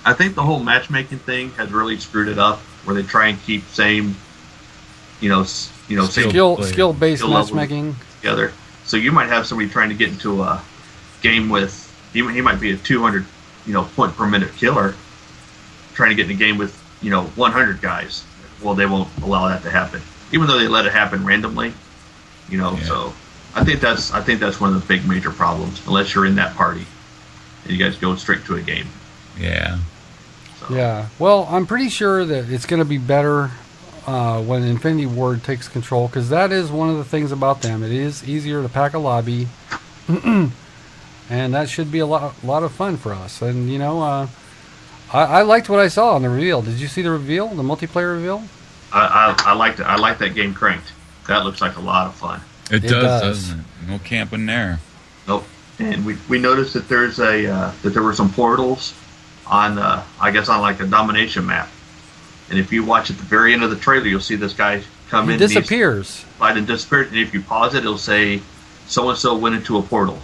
I think the whole matchmaking thing has really screwed it up, where they try and keep same skill-based matchmaking together. So you might have somebody trying to get into a game with he might be a 200 point per minute killer, trying to get in a game with 100 guys. Well, they won't allow that to happen, even though they let it happen randomly. So I think that's one of the big major problems. Unless you're in that party and you guys go straight to a game. Yeah. So. Yeah. Well, I'm pretty sure that it's going to be better when Infinity Ward takes control, because that is one of the things about them. It is easier to pack a lobby, and that should be a lot of fun for us. And I liked what I saw on the reveal. Did you see the reveal, the multiplayer reveal? I liked it. I like that game Cranked. That looks like a lot of fun. It does, doesn't it? No camping there. Nope. And we noticed that there's that there were some portals on like a domination map. And if you watch at the very end of the trailer, you'll see this guy come in. He disappears. And disappears. And if you pause it, it'll say so and so went into a portal.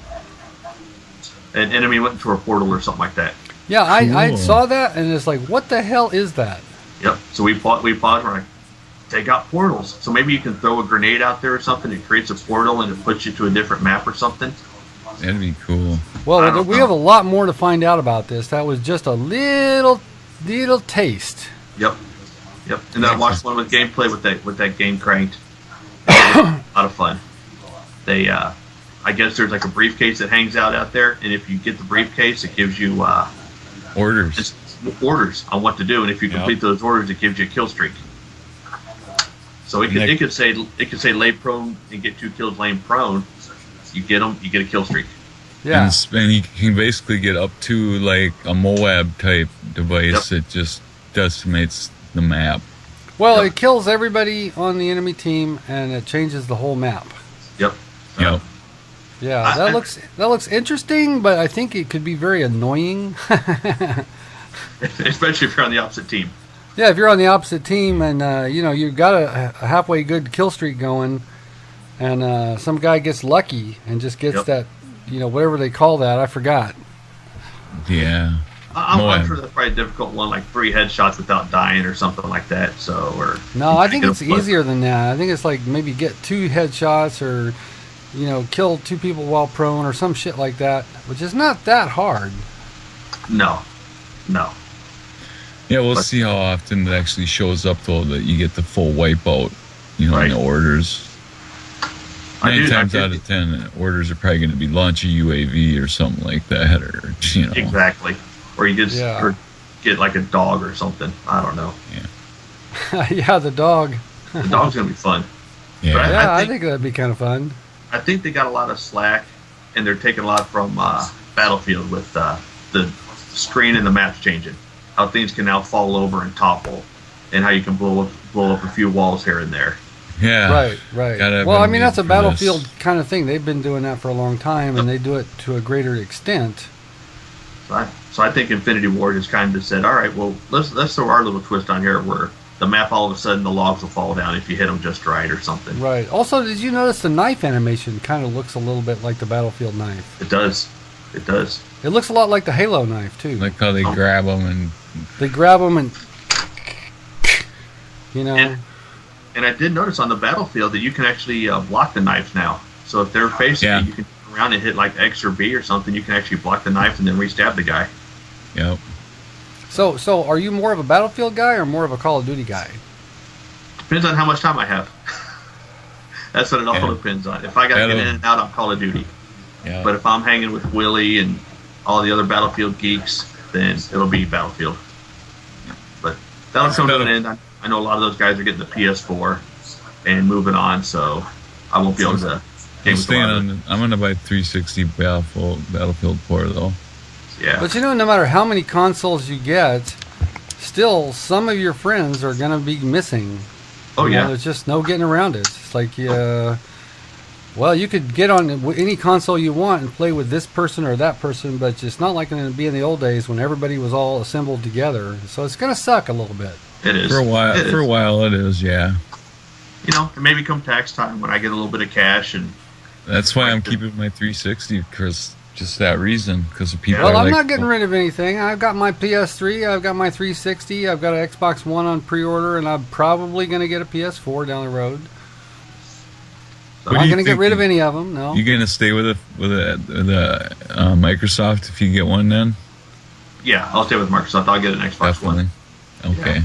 An enemy went into a portal or something like that. Yeah, I saw that, and it's like, what the hell is that? Yep. So we paused. We're like, they got portals. So maybe you can throw a grenade out there or something. It creates a portal and it puts you to a different map or something. That'd be cool. Well, we have a lot more to find out about this. That was just a little taste. Yep. And then I watched one with gameplay with that game Cranked. A lot of fun. They, I guess there's like a briefcase that hangs out there, and if you get the briefcase, it gives you orders on what to do, and if you complete those orders, it gives you a kill streak. So it could say lay prone and get 2 kills laying prone. You get them, you get a kill streak. Yeah, and you can basically get up to like a Moab type device. It just decimates the map. Well, it kills everybody on the enemy team, and it changes the whole map. Yep. Yeah, that looks interesting, but I think it could be very annoying. Especially if you're on the opposite team. Yeah, if you're on the opposite team and you've got a halfway good kill streak going, and some guy gets lucky and just gets that, whatever they call that, I forgot. Yeah. I'm sure that's probably a difficult one, like 3 headshots without dying or something like that. No, I think it's easier than that. I think it's like maybe get 2 headshots or, kill 2 people while prone or some shit like that, which is not that hard. No. No. Yeah, we'll see how often it actually shows up, though, that you get the full wipeout, in the orders. 9 times out of 10, orders are probably going to be launch a UAV or something like that, or, Exactly. Or you just or get like a dog or something. I don't know. Yeah. Yeah, the dog. The dog's going to be fun. Yeah, I think that'd be kind of fun. I think they got a lot of slack, and they're taking a lot from Battlefield with the screen and the maps changing. How things can now fall over and topple, and how you can blow up a few walls here and there. Yeah. Right. Well, I mean, that's a Battlefield kind of thing. They've been doing that for a long time, and they do it to a greater extent. So I think Infinity Ward has kind of said, all right, well, let's throw our little twist on here where the map, all of a sudden, the logs will fall down if you hit them just right or something. Right. Also, did you notice the knife animation kind of looks a little bit like the Battlefield knife? It does. It looks a lot like the Halo knife, too. Like how they grab them and... They grab them and... And I did notice on the Battlefield that you can actually block the knives now. So if they're facing you, you can turn around and hit like X or B or something. You can actually block the knife and then re-stab the guy. Yep. So are you more of a Battlefield guy or more of a Call of Duty guy? Depends on how much time I have. That's what it all depends on. If I got to get in and out, I'm Call of Duty. Yeah. But if I'm hanging with Willie and all the other Battlefield geeks, then it'll be Battlefield. But that'll come to an end. I know a lot of those guys are getting the PS4 and moving on, so I won't be able to. I'm going to buy 360 Battlefield 4 though. Yeah. But no matter how many consoles you get, still some of your friends are going to be missing. Oh yeah. There's just no getting around it. It's like well, you could get on any console you want and play with this person or that person, but it's not like going to be in the old days when everybody was all assembled together. So it's going to suck a little bit. It is. For a while it is, yeah. And maybe come tax time when I get a little bit of cash, and that's why I'm keeping my 360, because just that reason, because of people. Well, I'm not getting rid of anything. I've got my PS3, I've got my 360, I've got an Xbox One on pre-order, and I'm probably going to get a PS4 down the road. So I'm not going to get rid of any of them. No. You going to stay with the Microsoft if you get one then? Yeah, I'll stay with Microsoft. I'll get an Xbox One. Okay. Yeah.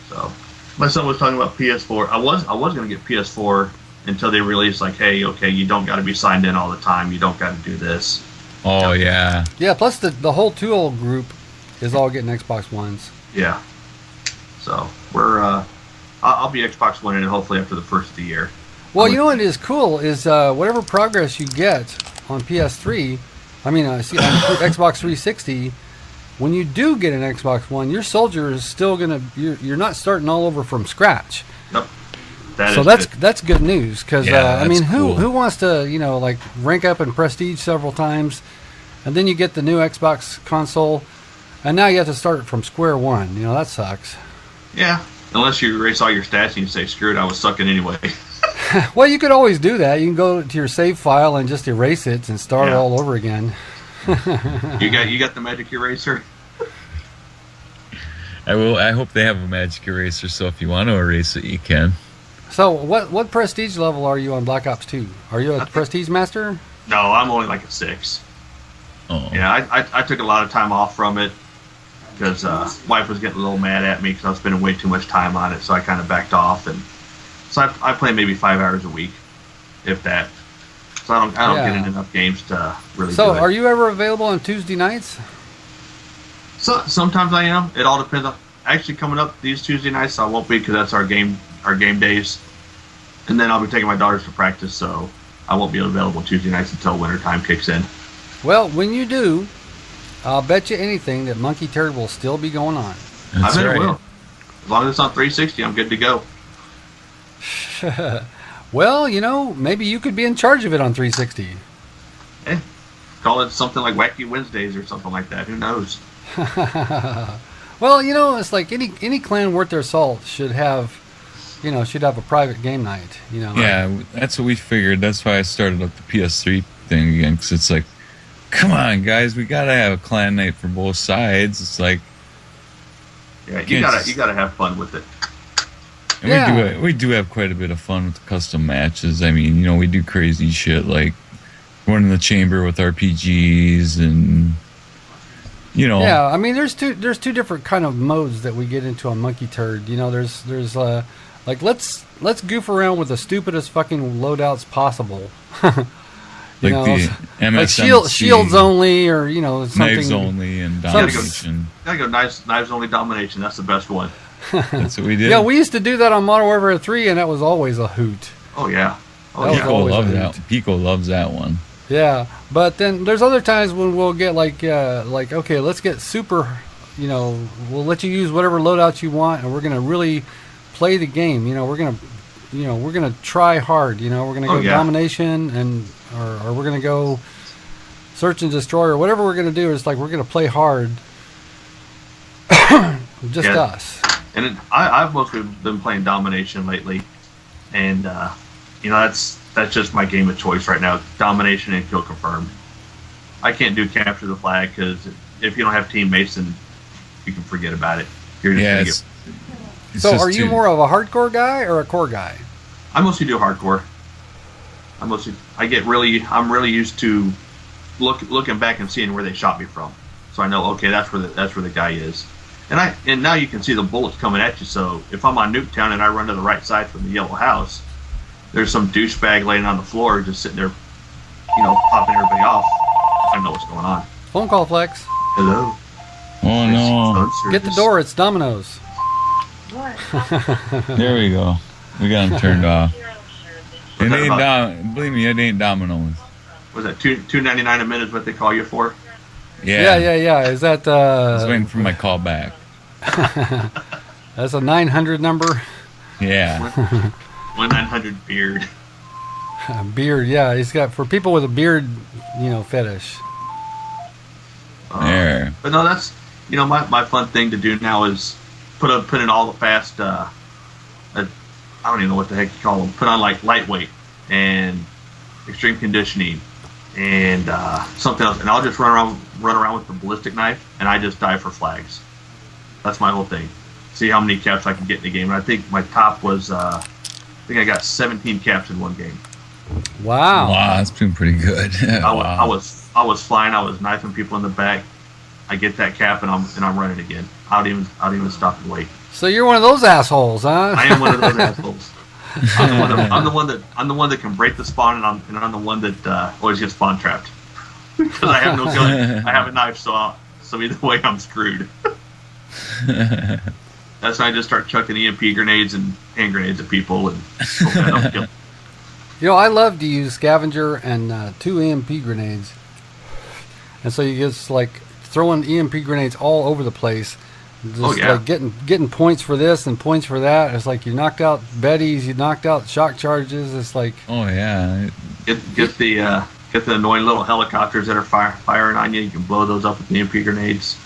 So, my son was talking about PS4. I was going to get PS4 until they released, like, hey, okay, you don't got to be signed in all the time. You don't got to do this. Oh, yeah. Yeah, plus the whole Tool group is all getting Xbox Ones. Yeah. So, I'll be Xbox One and hopefully after the first of the year. Well, you know what is cool is whatever progress you get on PS3, on Xbox 360, when you do get an Xbox One, your soldier is still you're not starting all over from scratch. Nope. That's good news, because cool. who wants to rank up in prestige several times, and then you get the new Xbox console, and now you have to start from square one. That sucks. Yeah, unless you erase all your stats and you say, screw it, I was sucking anyway. Well, you could always do that. You can go to your save file and just erase it and start all over again. You got the magic eraser? I hope they have a magic eraser, so if you want to erase it, you can. So what prestige level are you on Black Ops 2? Are you a prestige master? No, I'm only like a 6. Oh. Yeah, I took a lot of time off from it because wife was getting a little mad at me because I was spending way too much time on it, so I kind of backed off, and so I play maybe 5 hours a week, if that. So I don't get in enough games to really do it. So are you ever available on Tuesday nights? So sometimes I am. It all depends on. Actually, coming up these Tuesday nights, I won't be because that's our game days, and then I'll be taking my daughters to practice, so I won't be available Tuesday nights until wintertime kicks in. Well, when you do, I'll bet you anything that Monkey Turd will still be going on. That's I bet right. it will. As long as it's on 360, I'm good to go. Well, maybe you could be in charge of it on 360. Call it something like Wacky Wednesdays or something like that. Who knows? Well, it's like any clan worth their salt should have a private game night. Yeah, that's what we figured. That's why I started up the PS3 thing again, because it's like, come on, guys, we gotta have a clan night for both sides. It's like, yeah, you gotta have fun with it. And we do have quite a bit of fun with the custom matches. I mean, we do crazy shit like running the chamber with RPGs and Yeah, I mean, there's two different kind of modes that we get into on Monkey Turd. There's like let's goof around with the stupidest fucking loadouts possible. Like the MSMC, like shields only, or something. Knives only, and domination. Gotta go knives only domination. That's the best one. That's what we did. Yeah, we used to do that on Modern Warfare 3, and that was always a hoot. Oh yeah. Pico loves that. Pico loves that one. Yeah, but then there's other times when we'll get like okay, let's get super. We'll let you use whatever loadouts you want, and we're gonna really play the game. We're gonna try hard. We're gonna go domination or we're gonna go search and destroy, or whatever we're gonna do. Is like we're gonna play hard. Just us. And I've mostly been playing domination lately, and that's just my game of choice right now. Domination and kill confirmed. I can't do capture the flag because if you don't have teammates, then you can forget about it. You're just So are you more of a hardcore guy or a core guy? I mostly do hardcore. I'm really used to looking back and seeing where they shot me from, so I know that's where the guy is, and now you can see the bullets coming at you. So if I'm on Nuketown and I run to the right side from the yellow house, there's some douchebag laying on the floor just sitting there, popping everybody off. I know what's going on. Phone call, Flex. Hello. Oh no! Get the door. It's Domino's. There we go. We got him turned off. It ain't believe me, it ain't Domino's. Was that $2.99 a minute? Is what they call you for? Yeah. Is that? I was waiting for my call back. That's a 900 number. Yeah. 1-900 beard. Beard, yeah. He's got for people with a beard, fetish. There. But no, that's my fun thing to do now is put in all the fast. I don't even know what the heck you call them. Put on like lightweight and extreme conditioning and something else, and I'll just run around with the ballistic knife, and I just dive for flags. That's my whole thing. See how many caps I can get in the game. And I think my top was I I got 17 caps in one game. Wow, that's been pretty good. I was flying. I was knifing people in the back. I get that cap and I'm running again. I don't even stop and wait. So you're one of those assholes, huh? I am one of those assholes. I'm the one that can break the spawn, and I'm the one that always gets spawn trapped because I have no gun. I have a knife, so either way I'm screwed. That's when I just start chucking EMP grenades and hand grenades at people and hope I don't kill. I love to use scavenger and 2 EMP grenades, and so you just like throwing EMP grenades all over the place. Just like getting points for this and points for that. It's like you knocked out Bettys, you knocked out shock charges. It's like get the annoying little helicopters that are firing on you. You can blow those up with the EMP grenades.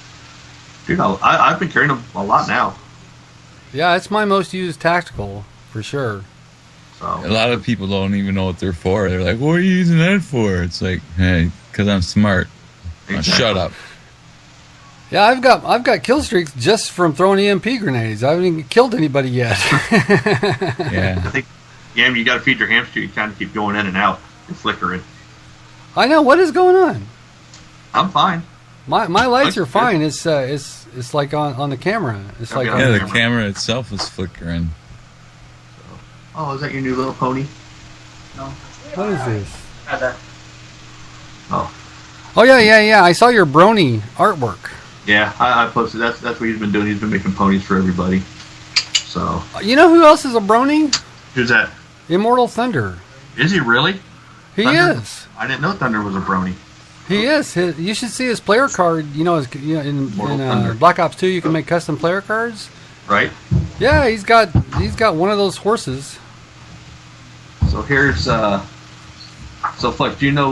Dude, I've been carrying them a lot now. Yeah, it's my most used tactical for sure. So a lot of people don't even know what they're for. They're like, "What are you using that for?" It's like, hey, because I'm smart. Exactly. Shut up. Yeah, I've got kill streaks just from throwing EMP grenades. I haven't even killed anybody yet. Yeah. I think, you got to feed your hamster. You kind of keep going in and out and flickering. I know. What is going on? I'm fine. My lights are fine. It's like on the camera. It's like the camera itself is flickering. Oh, is that your new little pony? No. What is this? Oh yeah. I saw your brony artwork. Yeah, I posted. That's what he's been doing. He's been making ponies for everybody. So. You know who else is a brony? Who's that? Immortal Thunder. Is he really? He Thunder? is. I didn't know Thunder was a brony. He is. You should see his player card. In Black Ops 2, you can make custom player cards. Right. Yeah, he's got one of those horses. So here's so Flex, do you know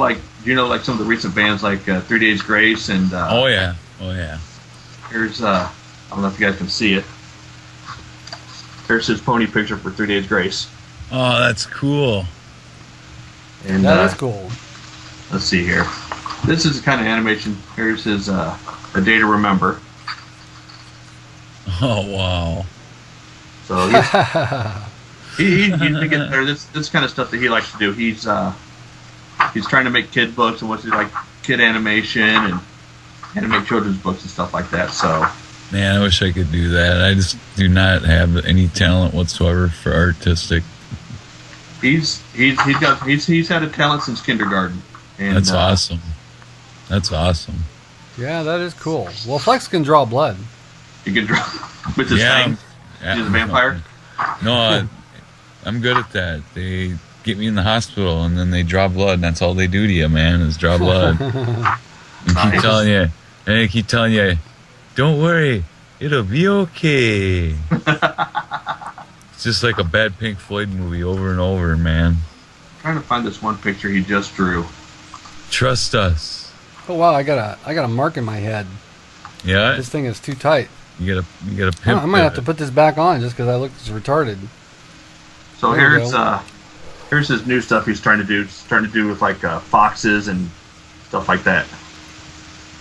some of the recent bands like 3 Days Grace and Oh yeah. Here's I don't know if you guys can see it. Here's his pony picture for 3 Days Grace. Oh, that's cool. And that is cool. Let's see here. This is the kind of animation. Here's his A Day to Remember. Oh wow. So he's been getting there. This kind of stuff that he likes to do. He's trying to make kid books and wants to do like kid animation, and animate children's books and stuff like that. So, Man, I wish I could do that. I just do not have any talent whatsoever for artistic. he's had a talent since kindergarten. And, That's awesome. That's awesome. Yeah, that is cool. Well, Flex can draw blood. He can draw with his fangs. He's a vampire. No, I'm good at that. They get me in the hospital and then they draw blood, and that's all they do to you, man, is draw blood. And they keep telling you, don't worry, it'll be okay. It's just like a bad Pink Floyd movie over and over, man. I'm trying to find this one picture he just drew. Trust us. Oh wow, I got a mark in my head. Yeah, This thing is too tight. you gotta pimp. I might have to put this back on just because I look retarded. So There you go. here's his new stuff he's trying to do. He's trying to do with like foxes and stuff like that.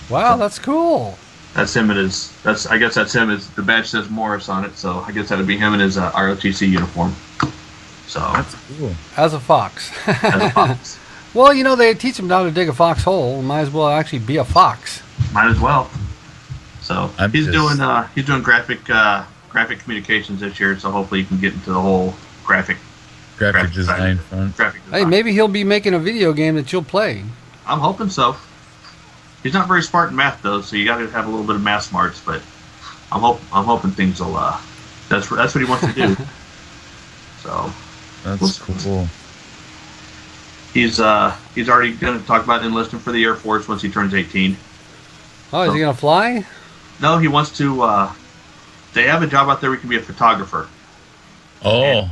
Wow, that's cool. That's him and his. I guess that's him. The badge says Morris on it, so I guess that'd be him in his ROTC uniform. So That's cool. As a fox. as a fox, Well, you know, they teach them how to dig a foxhole. Might as well actually be a fox. might as well. So I'm he's just- doing graphic communications this year. So hopefully he can get into the whole graphic Design front. Graphic design. Hey, maybe he'll be making a video game that you'll play. I'm hoping so. He's not very smart in math though, so you got to have a little bit of math smarts. But I'm hoping things will. That's what he wants to do. So That's cool. he's already going to talk about enlisting for the Air Force once he turns 18. Oh, is he going to fly? No, he wants to. They have a job out there where he can be a photographer. Oh,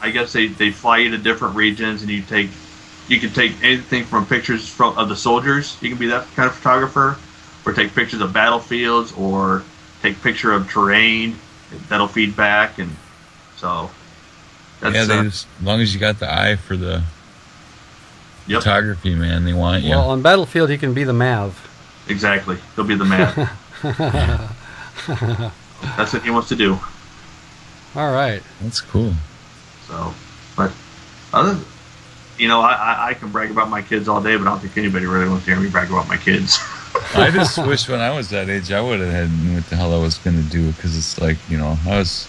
I guess they fly you to different regions, and you can take anything from pictures of the soldiers. You can be that kind of photographer, or take pictures of battlefields, or take picture of terrain that'll feed back, and so. That's, yeah. As long as you got the eye for the Yep. photography, man, they want you. Well, on Battlefield, he can be the Mav. Exactly. He'll be the man. That's what he wants to do. All right. That's cool. So, but other, I can brag about my kids all day, but I don't think anybody really wants to hear me brag about my kids. I just wish when I was that age, I would have had knew what the hell I was going to do, because it's like, I was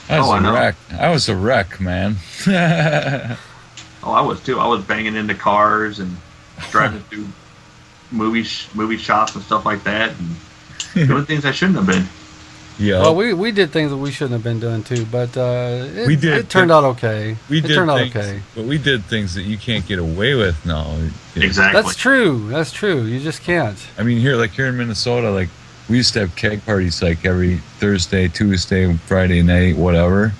I know. wreck. I was a wreck, man. Oh, I was too. I was banging into cars and driving through movie shops and stuff like that, and doing things I shouldn't have been. Yeah. Well, we did things that we shouldn't have been doing too, but it turned but out okay. we did turned out things, okay. but we did things that you can't get away with now. Exactly. That's true. That's true. You just can't. I mean, here in Minnesota, like, we used to have keg parties like every Thursday, Tuesday, Friday night, whatever.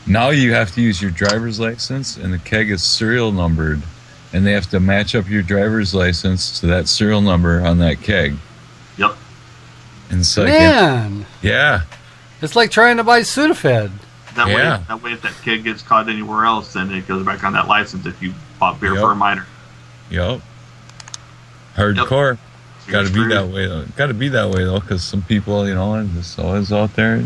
Now you have to use your driver's license, and the keg is serial numbered, and they have to match up your driver's license to that serial number on that keg. Yep. And it's like, Man, yeah, it's like trying to buy Sudafed. That Yeah. way, if that kid gets caught anywhere else, then it goes back on that license if you bought beer Yep. for a minor. yep, hardcore. So Got to you're be that screwed. way though. Got to be that way though, because some people, are just always out there.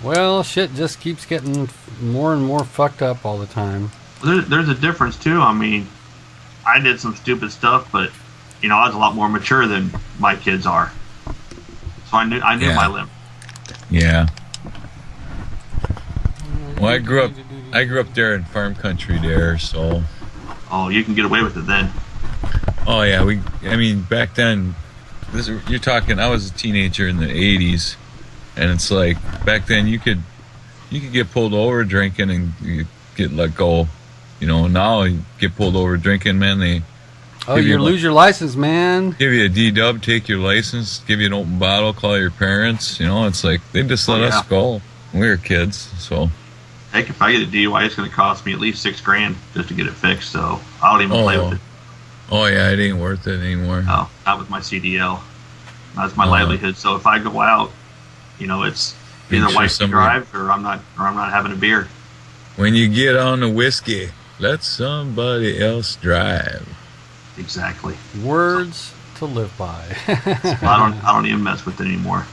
Well, shit just keeps getting more and more fucked up all the time. There's a difference too. I mean, I did some stupid stuff, but I was a lot more mature than my kids are. So I knew Yeah. my limit. Yeah. Well, I grew up there in farm country there, so. Oh, you can get away with it then. Oh yeah, back then, you're talking. I was a teenager in the '80s, and it's like back then you could get pulled over drinking and you get let go. Now you get pulled over drinking, man. They Oh, give you lose your license, man. give you a D-dub, take your license, give you an open bottle, call your parents. It's like they just let us go when we were kids. So. Heck, if I get a DUI, it's going to cost me at least $6,000 just to get it fixed. So I don't even play with it. Oh yeah, it ain't worth it anymore. No, not with my CDL. That's my livelihood. So if I go out, it's Make either sure wife somebody- drives or I'm not having a beer. When you get on the whiskey, let somebody else drive. Exactly. Words to live by. I don't even mess with it anymore.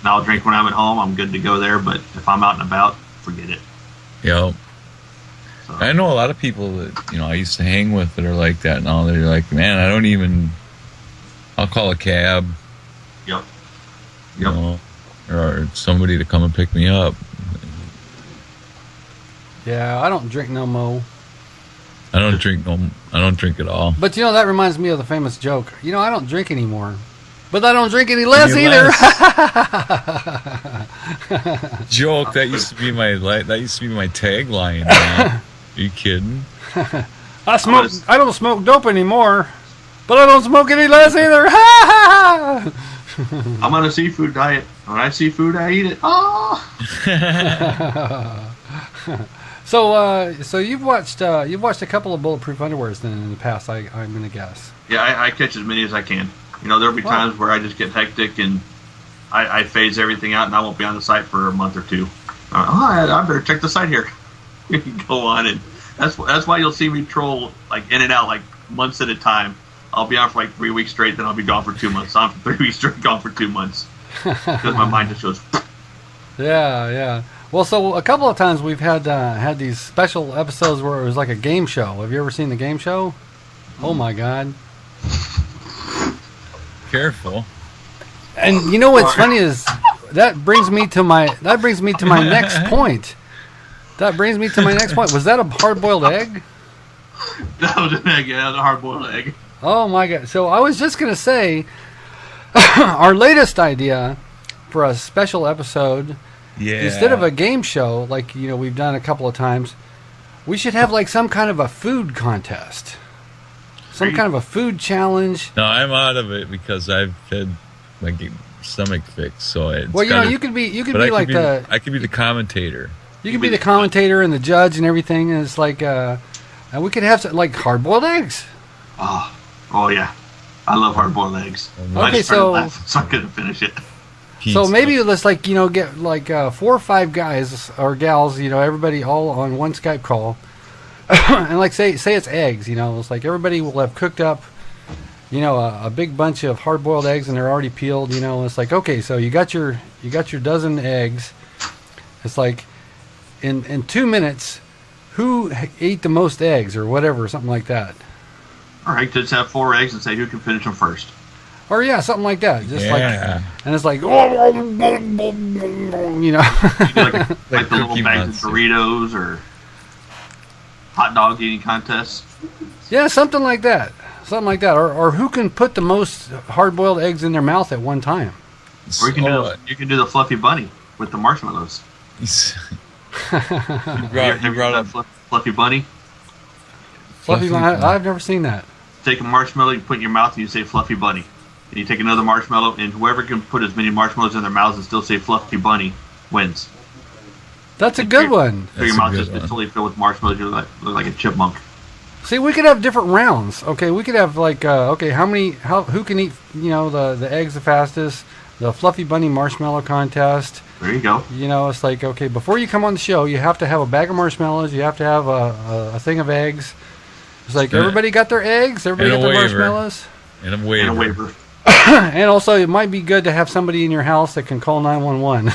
Now I'll drink when I'm at home. I'm good to go there. But if I'm out and about, forget it. Yep. So, I know a lot of people that I used to hang with that are like that now. They're like, man, I don't even I'll call a cab. Yep. You know, or somebody to come and pick me up. Yeah, I don't drink no mo. I don't drink at all. But that reminds me of the famous joke. I don't drink anymore. But I don't drink any less either. Joke, that used to be my tagline, man. Are you kidding? I don't smoke dope anymore. But I don't smoke any less either. I'm on a seafood diet. When I see food, I eat it. Oh. So you've watched a couple of Bulletproof Underwears then in the past. I'm gonna guess. Yeah, I catch as many as I can. There'll be times where I just get hectic and I phase everything out, and I won't be on the site for a month or two. I better check the site here. Go on, and that's why you'll see me troll like in and out like months at a time. I'll be on for like 3 weeks straight, then I'll be gone for 2 months. I'm for 3 weeks straight, gone for 2 months because my mind just goes. Yeah. Well, so a couple of times we've had these special episodes where it was like a game show. Have you ever seen the game show? Oh my God! Careful. And what's funny is that brings me to my next point. That brings me to my next point. Was that a hard-boiled egg? That was an egg. Yeah, that was a hard-boiled egg. Oh my God! So I was just gonna say, our latest idea for a special episode. Yeah. Instead of a game show, like we've done a couple of times, we should have like some kind of a food contest, some kind of a food challenge. No, I'm out of it because I've had my stomach fixed. So it's you could be I could be the commentator. You could be the commentator and the judge and everything. And it's like, and we could have like hard-boiled eggs. Oh yeah, I love hard-boiled eggs. Okay, so I couldn't finish it. So maybe let's get like 4 or 5 guys or gals, everybody all on one Skype call, and like say it's eggs, it's like everybody will have cooked up, a big bunch of hard-boiled eggs and they're already peeled, it's like, okay, so you got your dozen eggs. It's like in 2 minutes, who ate the most eggs or whatever, something like that. All right, just have 4 eggs and say who can finish them first. Or yeah, something like that. Just and it's like, You do like the little bags of Doritos or hot dog eating contests. Yeah, something like that. Or who can put the most hard-boiled eggs in their mouth at one time. Or you can do the fluffy bunny with the marshmallows. You brought up fluffy bunny. Fluffy bunny. I've never seen that. Take a marshmallow, you put it in your mouth, and you say fluffy bunny. And you take another marshmallow, and whoever can put as many marshmallows in their mouths and still say fluffy bunny wins. That's a good one. So your mouth just gets totally filled with marshmallows. You look like a chipmunk. See, we could have different rounds. Okay, we could have like, who can eat, the eggs the fastest? The fluffy bunny marshmallow contest. There you go. It's like, okay, before you come on the show, you have to have a bag of marshmallows. You have to have a thing of eggs. It's like everybody got their eggs. Everybody got their marshmallows. And a waiver. And also, it might be good to have somebody in your house that can call 911.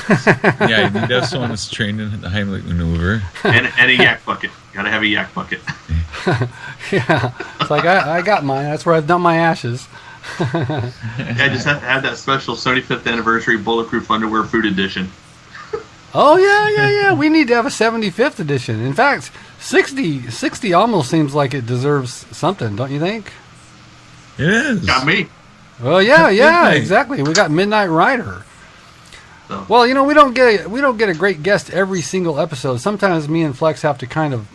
Yeah, you need to have someone that's trained in the Heimlich maneuver. And a yak bucket. Gotta have a yak bucket. Yeah. It's like, I got mine. That's where I've done my ashes. Yeah, just have that special 75th anniversary Bulletproof Underwear Food Edition. Oh, yeah. We need to have a 75th edition. In fact, 60 almost seems like it deserves something, don't you think? It is. Got me. Well, yeah, exactly. We got Midnight Rider. So. Well, we don't get a great guest every single episode. Sometimes me and Flex have to kind of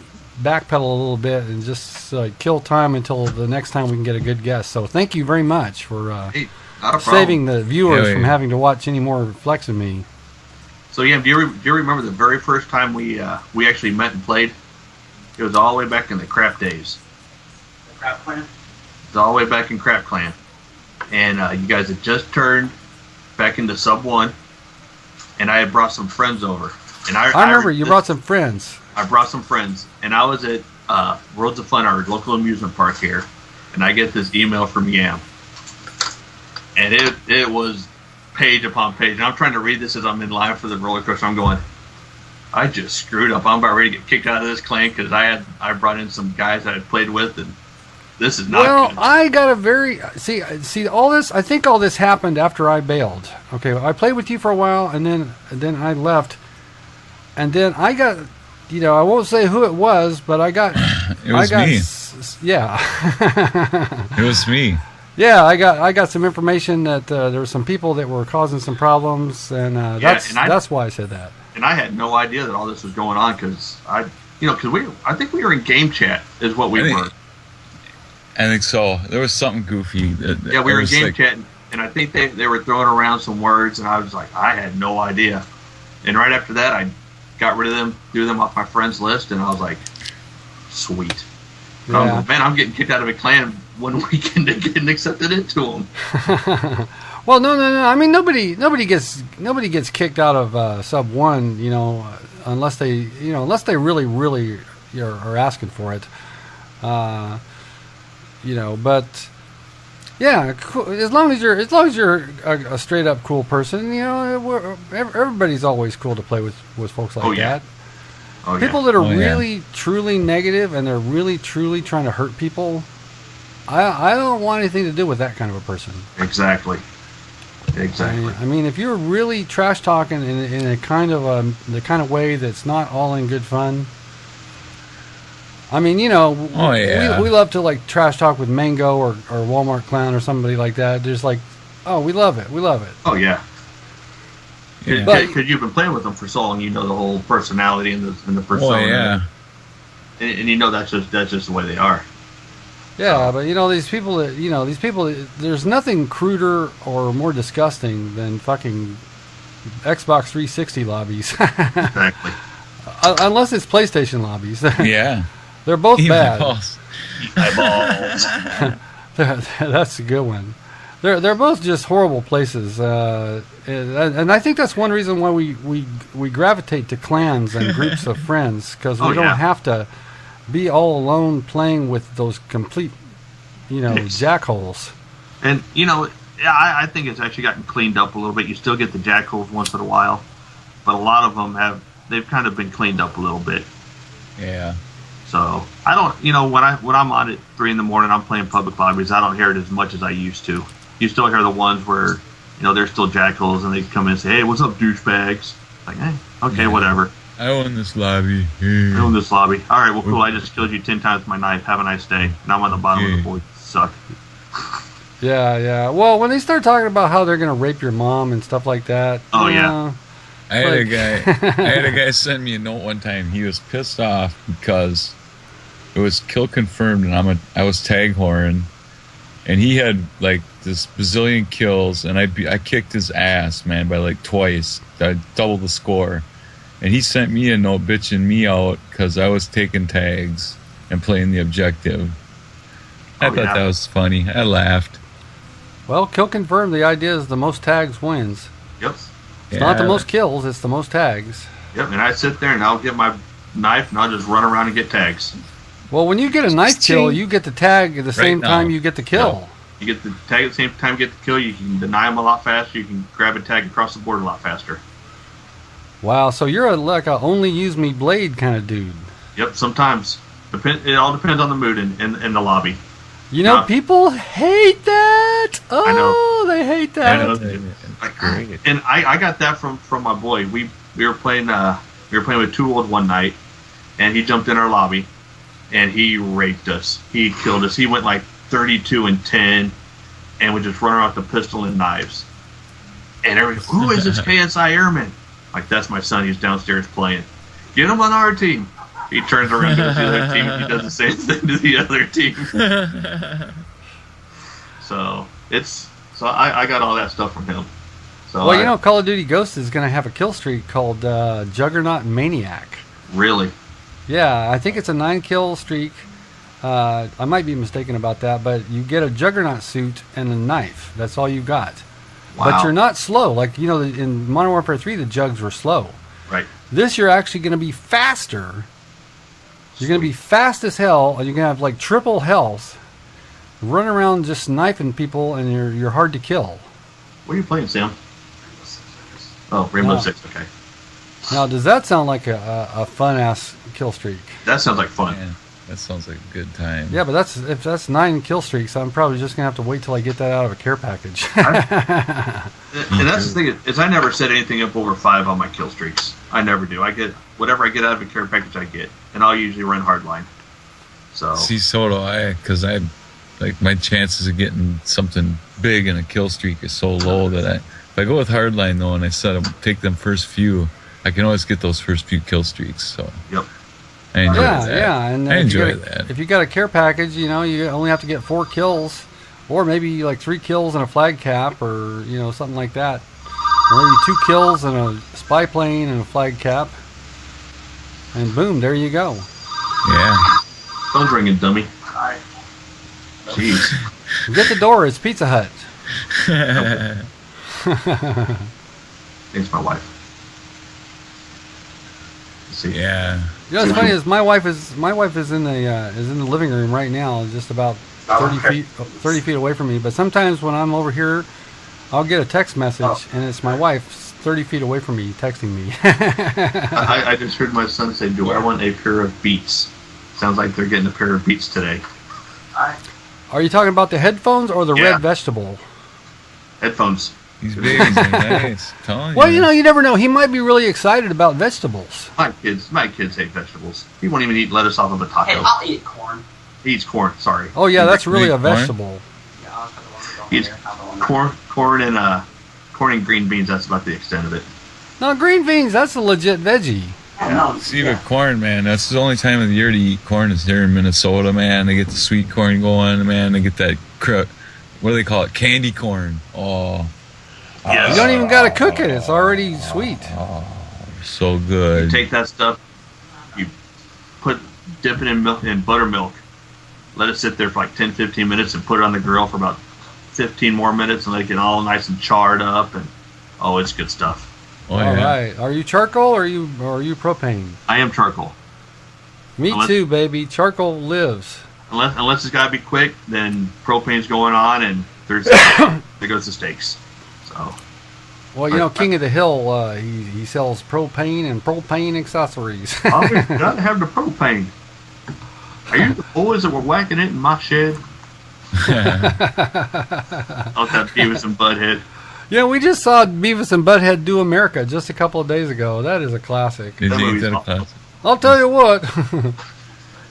backpedal a little bit and just kill time until the next time we can get a good guest. So thank you very much for saving the viewers from having to watch any more Flex and me. So yeah, do you remember the very first time we actually met and played? It was all the way back in the Crap days. The Crap Clan? It was all the way back in Crap Clan. And you guys had just turned back into Sub 1, and I had brought some friends over. And I remember you brought some friends. I brought some friends, and I was at Worlds of Fun, our local amusement park here, and I get this email from Yam. And it was page upon page. And I'm trying to read this as I'm in line for the roller coaster. I'm going, I just screwed up. I'm about ready to get kicked out of this clan because I brought in some guys that I had played with, and This is not Well, good. I got a very see all this. I think all this happened after I bailed. Okay, I played with you for a while, and then I left, and then I got, I won't say who it was, but I got. It was me. Yeah. It was me. Yeah, I got some information that there were some people that were causing some problems, and that's why I said that. And I had no idea that all this was going on because I think we were in game chat is what we were. I think so. There was something goofy. Yeah, we were in game chat, and I think they were throwing around some words, and I was like, I had no idea. And right after that, I got rid of them, threw them off my friends list, and I was like, sweet. Yeah. I was like, man, I'm getting kicked out of a clan one weekend and getting accepted into them. Well, no. I mean, nobody gets kicked out of Sub 1, unless they really, really are asking for it. But yeah, cool. As long as you're a straight up cool person, everybody's always cool to play with folks like that. Oh, People that are really truly negative and they're really truly trying to hurt people, I don't want anything to do with that kind of a person. Exactly. I mean, if you're really trash talking in a kind of the kind of way that's not all in good fun. I mean, we love to like trash talk with Mango or Walmart Clown or somebody like that. Just like, oh, we love it. Oh yeah. Because you've been playing with them for so long, you know the whole personality and the persona. Oh yeah. And that's just the way they are. Yeah, but these people, there's nothing cruder or more disgusting than fucking Xbox 360 lobbies. Exactly. Unless it's PlayStation lobbies. Yeah. They're both bad. Eyeballs. That's a good one. They're both just horrible places, and I think that's one reason why we gravitate to clans and groups of friends, because we don't have to be all alone playing with those complete, jackholes. And I think it's actually gotten cleaned up a little bit. You still get the jackholes once in a while, but a lot of them they've kind of been cleaned up a little bit. Yeah. So I don't, when I'm on at 3 a.m, I'm playing public lobbies. I don't hear it as much as I used to. You still hear the ones where, they're still jackals and they come in and say, "Hey, what's up, douchebags?" Like, hey, okay, whatever. I own this lobby. I own this lobby. All right, well, cool. I just killed you 10 times with my knife. Have a nice day. Now I'm on the bottom of the board. Suck. Yeah. Well, when they start talking about how they're going to rape your mom and stuff like that. Oh, yeah. I had a guy send me a note one time. He was pissed off because it was kill confirmed, and I was tag whoring, and he had like this bazillion kills, and I kicked his ass, man, by like twice. I doubled the score, and he sent me a note bitching me out because I was taking tags and playing the objective. I thought that was funny. I laughed. Well, kill confirmed. The idea is the most tags wins. Yep. It's not the most kills, it's the most tags. Yep, and I sit there and I'll get my knife and I'll just run around and get tags. Well, when you get a knife kill, you get the tag at the same time you get the kill. No. You get the tag at the same time you get the kill. You can deny them a lot faster. You can grab a tag across the board a lot faster. Wow, so you're like a only use me blade kind of dude. Yep, sometimes. It all depends on the mood in the lobby. People hate that. Oh, I know. They hate that. I know. And I got that from my boy. We were playing with Too Old one night, and he jumped in our lobby, and he raped us. He killed us. He went like 32-10, and would just run around with the pistol and knives. And everybody, who is this KSI Airman? Like, that's my son. He's downstairs playing. Get him on our team. He turns around to the other team. He does the same thing to the other team. So I got all that stuff from him. So well, Call of Duty Ghosts is going to have a kill streak called Juggernaut Maniac. Really? Yeah, I think it's a 9-kill streak. I might be mistaken about that, but you get a Juggernaut suit and a knife. That's all you got. Wow. But you're not slow. Like, in Modern Warfare 3, the jugs were slow. Right. This, you're actually going to be faster. You're going to be fast as hell, and you're going to have like triple health. Run around just knifing people, and you're hard to kill. What are you playing, Sam? Oh, Rainbow Six. Okay. Now, does that sound like a fun ass kill streak? That sounds like fun. That sounds like a good time. Yeah, but if that's 9 kill streaks, I'm probably just gonna have to wait till I get that out of a care package. And that's the thing is, I never set anything up over 5 on my kill streaks. I never do. I get whatever I get out of a care package, I get, and I'll usually run hardline. So see, so do I, because I like my chances of getting something big in a kill streak is so low that if I go with hardline though, and I take them first few, I can always get those first few kill streaks. So yep. I enjoy that. Yeah, and I enjoy that. If you got a care package, you only have to get 4 kills, or maybe like 3 kills and a flag cap, or something like that. Or maybe 2 kills and a spy plane and a flag cap, and boom, there you go. Yeah. Phone's ringing, dummy. Hi. Jeez. Get the door. It's Pizza Hut. It's my wife. Let's see. Yeah. What's funny is my wife is in the living room right now, just about 30 feet away from me. But sometimes when I'm over here, I'll get a text message, and it's my wife 30 feet away from me texting me. I just heard my son say, "Do I want a pair of Beats?" Sounds like they're getting a pair of Beats today. Are you talking about the headphones or the red vegetable? Headphones. These babies are nice. Telling you. Well, you never know. He might be really excited about vegetables. My kids hate vegetables. He won't even eat lettuce off of a taco. Hey, I'll eat corn. He eats corn. Sorry. Oh yeah, that's really a vegetable. Yeah, He eats corn and green beans. That's about the extent of it. No, green beans. That's a legit veggie. See, with corn, man, that's the only time of the year to eat corn is here in Minnesota, man. They get the sweet corn going, man. They get that, what do they call it? Candy corn. Oh. Yes. You don't even got to cook it. It's already sweet. Oh, so good. You take that stuff, you dip it in buttermilk, let it sit there for like 10-15 minutes, and put it on the grill for about 15 more minutes, and let it get all nice and charred up, and it's good stuff. Oh, All right. Are you charcoal or are you propane? I am charcoal. Me too, baby. Charcoal lives. Unless it's got to be quick, then propane's going on, and there goes the steaks. So. Well, King of the Hill, he sells propane and propane accessories. Always got to have the propane. Are you the boys that were whacking it in my shed? I'll have Beavis and Butthead. Yeah, we just saw Beavis and Butthead Do America just a couple of days ago. That is a classic. Indeed, that a classic. I'll tell you what.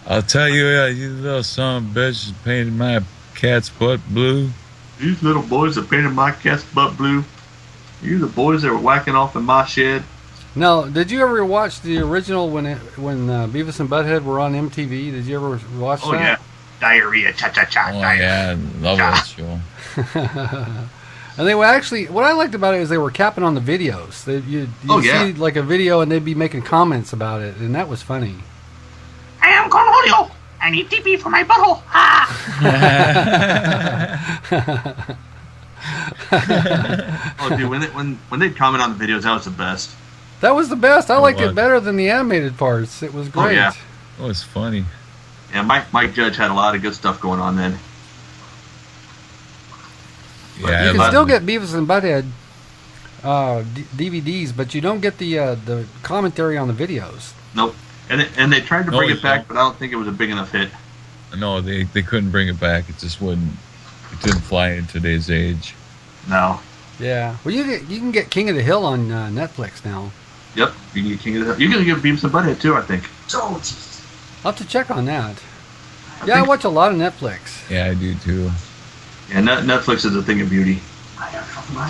I'll tell you, you little son of a bitch painted my cat's butt blue. These little boys that painted my cat's butt blue. You the boys that were whacking off in my shed. Now, did you ever watch the original when Beavis and Butthead were on MTV? Did you ever watch that? Oh, yeah. Diarrhea, cha-cha-cha. Oh, yeah, I love that show. And they were actually, what I liked about it is they were capping on the videos. You'd see like a video and they'd be making comments about it, and that was funny. I am Cornholio. I need TP for my butthole. Oh, dude, when they'd comment on the videos, that was the best. That was the best. I liked it better than the animated parts. It was great. Oh, yeah. It was funny. Yeah, Mike Judge had a lot of good stuff going on then. Yeah, you can still get Beavis and Butthead DVDs, but you don't get the commentary on the videos. Nope. And they tried to bring it back, but I don't think it was a big enough hit. No, they couldn't bring it back. It just wouldn't. It didn't fly in today's age. No. Yeah. Well, you can get King of the Hill on Netflix now. Yep. You can get King of the Hill. You can get Beavis and Butthead too, I think. Oh, Jesus. I'll have to check on that. I watch a lot of Netflix. Yeah, I do too. Yeah, Netflix is a thing of beauty.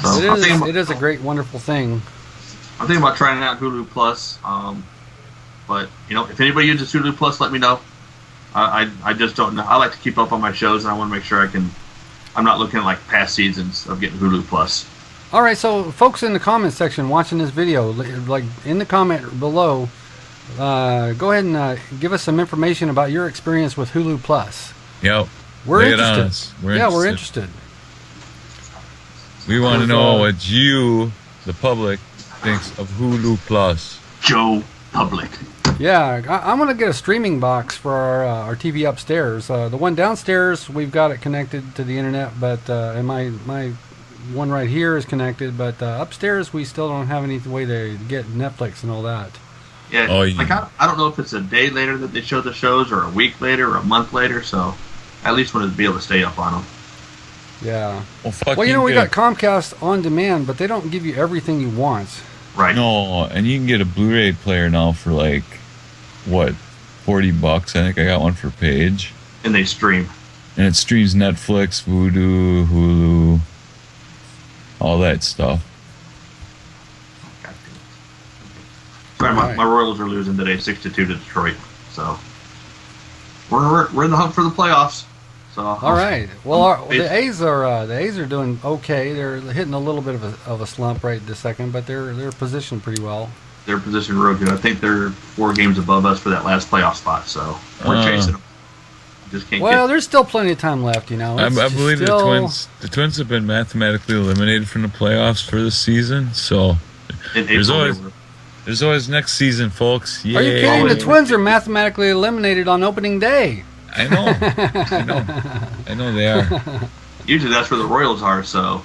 So it is a great, wonderful thing. I'm thinking about trying out Hulu Plus. But, if anybody uses Hulu Plus, let me know. I just don't know. I like to keep up on my shows, and I want to make sure I'm not looking at like past seasons of getting Hulu Plus. All right, so folks in the comment section watching this video, like in the comment below, go ahead and give us some information about your experience with Hulu Plus. Yep. We're interested. We're interested. We want to know what you, the public, thinks of Hulu Plus. Joe Public. Yeah, I'm going to get a streaming box for our TV upstairs. The one downstairs, we've got it connected to the internet, but and my one right here is connected, but upstairs we still don't have any way to get Netflix and all that. Yeah, Oh, like I don't know if it's a day later that they show the shows or a week later or a month later, so I at least wanted to be able to stay up on them. Yeah. Well, Well, you know, we got Comcast on demand, but they don't give you everything you want. Right. No, and you can get a Blu-ray player now for like, what, $40? I think I got one for Paige. And they stream. And it streams Netflix, Vudu, Hulu, all that stuff. Sorry, Right. my Royals are losing today, 6-2 to Detroit. So we're in the hunt for the playoffs. So All right. Well, the A's are doing okay. They're hitting a little bit of a slump right this second, but they're positioned pretty well. They're positioned real good. I think they're 4 games above us for that last playoff spot. So we're chasing them. Just can't Well, get. there's still plenty of time left. You know. I It's believe still, the Twins have been mathematically eliminated from the playoffs for this season. So In there's April, always- they were- there's always next season, folks. Yay. Are you kidding? The Always. Twins are mathematically eliminated on opening day. I know they are. usually that's where the Royals are. So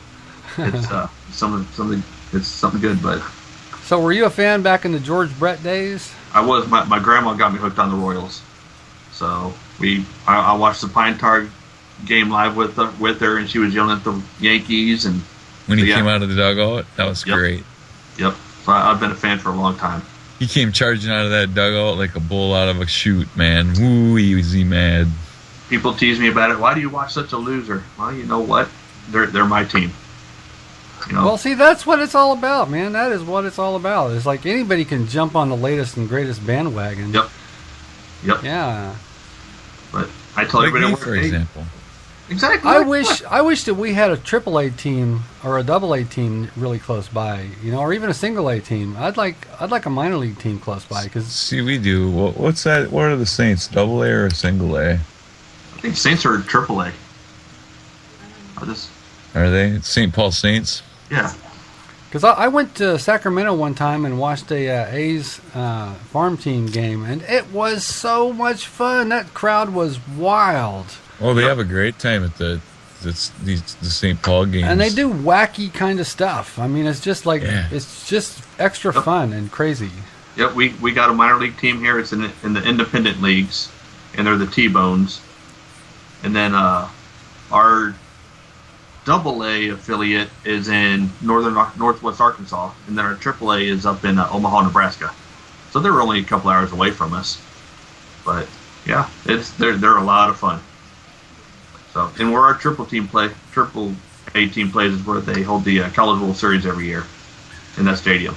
it's something. It's something good. But So, were you a fan back in the George Brett days? I was. My grandma got me hooked on the Royals. So I watched the Pine Tar game live with her, and she was yelling at the Yankees. And When he Yeah. came out of the dugout, that was Yep. great. yep. So I've been a fan for a long time. He came charging out of that dugout like a bull out of a chute, man. Woo, he was mad. People tease me about it. Why do you watch such a loser? Well, you know what? They're my team. You know. Well, see, that's what it's all about, man. That is what it's all about. It's like anybody can jump on the latest and greatest bandwagon. Yep. Yeah. But I tell Like everybody me, at work, for hey, example. exactly. I wish that we had a AAA team or a AA team really close by, you know, or even a single A team. I'd like a minor league team close by because See, we do. What's that? What are the Saints? Double A or single A? I think Saints are AAA. Are they? It's St. Paul Saints? Yeah. I went to Sacramento one time and watched a A's farm team game, and it was so much fun. That crowd was wild. Oh, they have a great time at the St. Paul games. And they do wacky kind of stuff. I mean, it's just like Yeah. it's just extra fun and crazy. Yep. We got a minor league team here. It's in the independent leagues, and they're the T-Bones. And then our AA affiliate is in northwest Arkansas, and then our AAA is up in Omaha, Nebraska. So they're only a couple hours away from us. But yeah, they're a lot of fun. So, and where our triple A team plays is where they hold the College World Series every year in that stadium.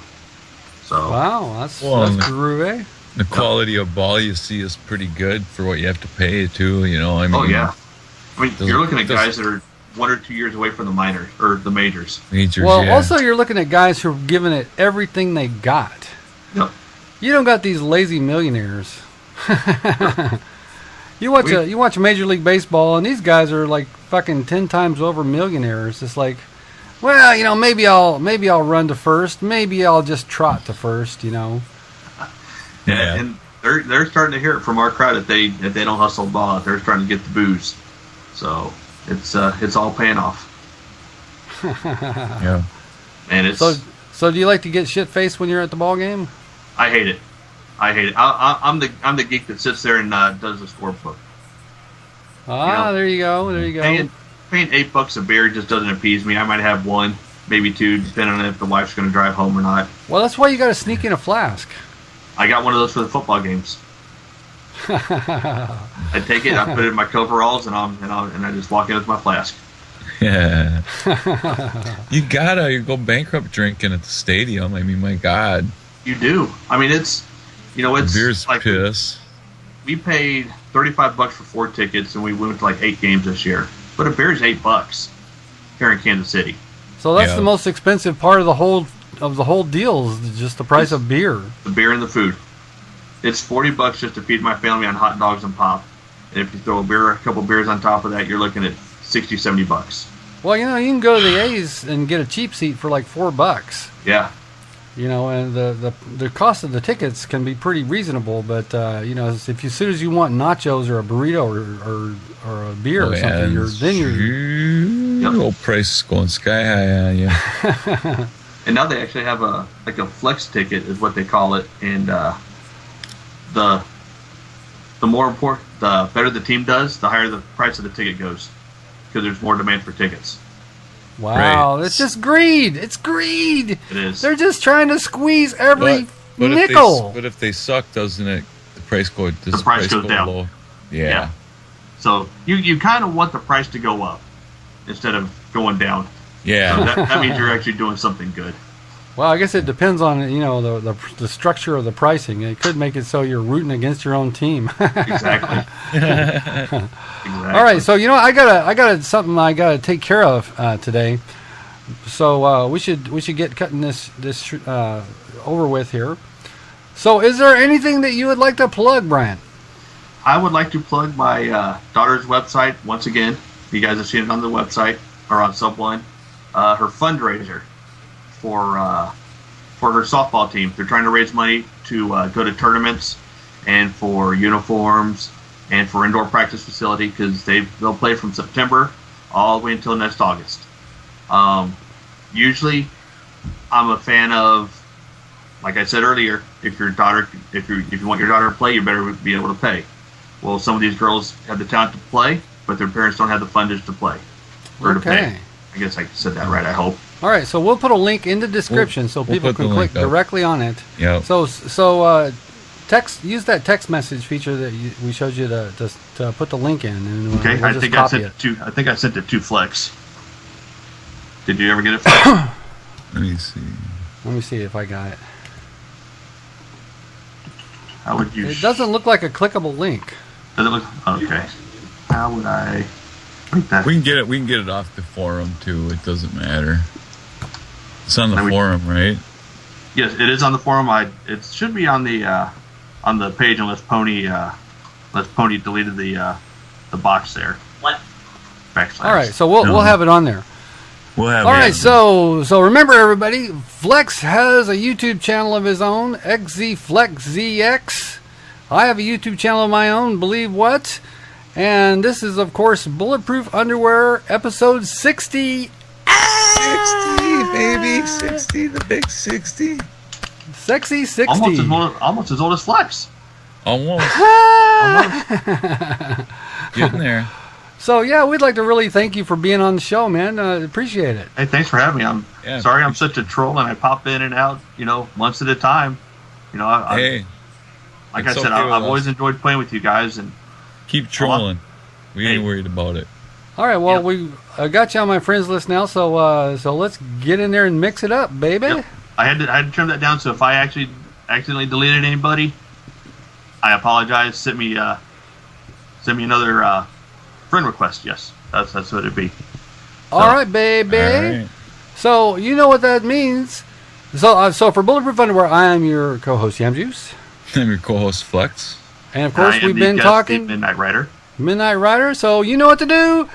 So Wow, that's Well, groovy. The quality of ball you see is pretty good for what you have to pay, too. You know, I mean, oh yeah, I mean Does- you're looking at does- guys that are 1 or 2 years away from the minors or the majors. majors, Well, yeah. also you're looking at guys who are giving it everything they got. Yep. You don't got these lazy millionaires. You watch Major League Baseball, and these guys are like fucking 10 times over millionaires. It's like, well, you know, maybe I'll run to first, maybe I'll just trot to first, you know. Yeah. And they're starting to hear it from our crowd that they don't hustle the ball. They're starting to get the booze. So it's all paying off. Yeah. And it's So do you like to get shit faced when you're at the ball game? I hate it. I'm the geek that sits there and does the scorebook. Ah, know, there you go. Paying $8 a beer just doesn't appease me. I might have one, maybe two, depending on if the wife's going to drive home or not. Well, that's why you got to sneak in a flask. I got one of those for the football games. I take it, I put it in my coveralls, and I just walk in with my flask. Yeah. You go bankrupt drinking at the stadium. I mean, my God. You do. I mean, it's Beer's like piss. we paid $35 for 4 tickets, and we went to like 8 games this year. But a beer's $8 here in Kansas City. So that's Yeah. the most expensive part of the whole deal is just the price of beer. The beer and the food. It's $40 just to feed my family on hot dogs and pop. And if you throw a couple beers on top of that, you're looking at $60, $70. Well, you know, you can go to the A's and get a cheap seat for like $4. Yeah. You know, and the cost of the tickets can be pretty reasonable, but you know, as soon as you want nachos or a burrito or a beer or something, you're Old price is going sky high on you. And now they actually have a flex ticket is what they call it, and the more important, the better the team does, the higher the price of the ticket goes, because there's more demand for tickets. Wow, Right. it's just greed. It's greed. It is. They're just trying to squeeze every But nickel. If they suck, doesn't it? The price goes down. low. Yeah. Yeah. So you kind of want the price to go up instead of going down. Yeah. So that means you're actually doing something good. Well, I guess it depends on the structure of the pricing. It could make it so you're rooting against your own team. Exactly. Exactly. All right, so I got something I got to take care of today. So we should get cutting this over with here. So, is there anything that you would like to plug, Brian? I would like to plug my daughter's website once again. You guys have seen it on the website or on Subline. Her fundraiser for her softball team. They're trying to raise money to go to tournaments and for uniforms and for indoor practice facility, because they'll play from September all the way until next August. Usually, I'm a fan of, like I said earlier, if you want your daughter to play, you better be able to pay. Well, some of these girls have the talent to play, but their parents don't have the fundage to play or to pay. I guess I said that right. I hope. All right, so we'll put a link in the description so people can click directly on it. Yeah. So use that text message feature that we showed you to put the link in, and Okay, we'll I just think copy I sent it to Flex. Did you ever get it, Flex? Let me see. Let me see if I got it. How would you? It doesn't look like a clickable link. Does it look okay? How would I make that? We can get it off the forum too. It doesn't matter. It's on the Then forum, right? Yes, it is on the forum. It should be on the page unless Pony deleted the box there. What? Backslash. All right, so we'll have it on there. We'll have. All right, so remember everybody, Flex has a YouTube channel of his own, XZFlexZX. I have a YouTube channel of my own, Believe What? And this is, of course, Bulletproof Underwear, episode 60. 60, baby, 60, the big 60. Sexy 60. Almost as old as Flex. Almost. Getting there. So, yeah, we'd like to really thank you for being on the show, man. Appreciate it. Hey, thanks for having me. I'm sorry I'm such a troll and I pop in and out, months at a time. Hey. Like I said, I've always enjoyed playing with you guys, and keep trolling. We ain't worried about it. All right, well, we got you on my friends list now, so let's get in there and mix it up, baby. Yep. I had to trim that down, so if I actually accidentally deleted anybody, I apologize. Send me another friend request. Yes, that's what it'd be. All right, baby. All right. So you know what that means. So for Bulletproof Underwear, I am your co-host Yam Juice. I'm your co-host Flex. And of course, we've been talking Midnight Rider. Midnight Rider. So you know what to do.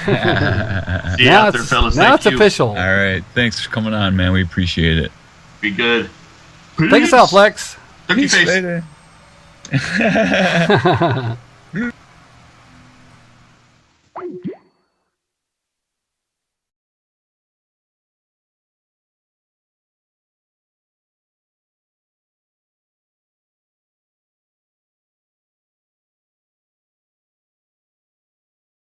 See you out there, fellas. Now Thank it's you. official. All right. Thanks for coming on, man. We appreciate it. Be good. Take us out, Flex. Turkey Peace face. later.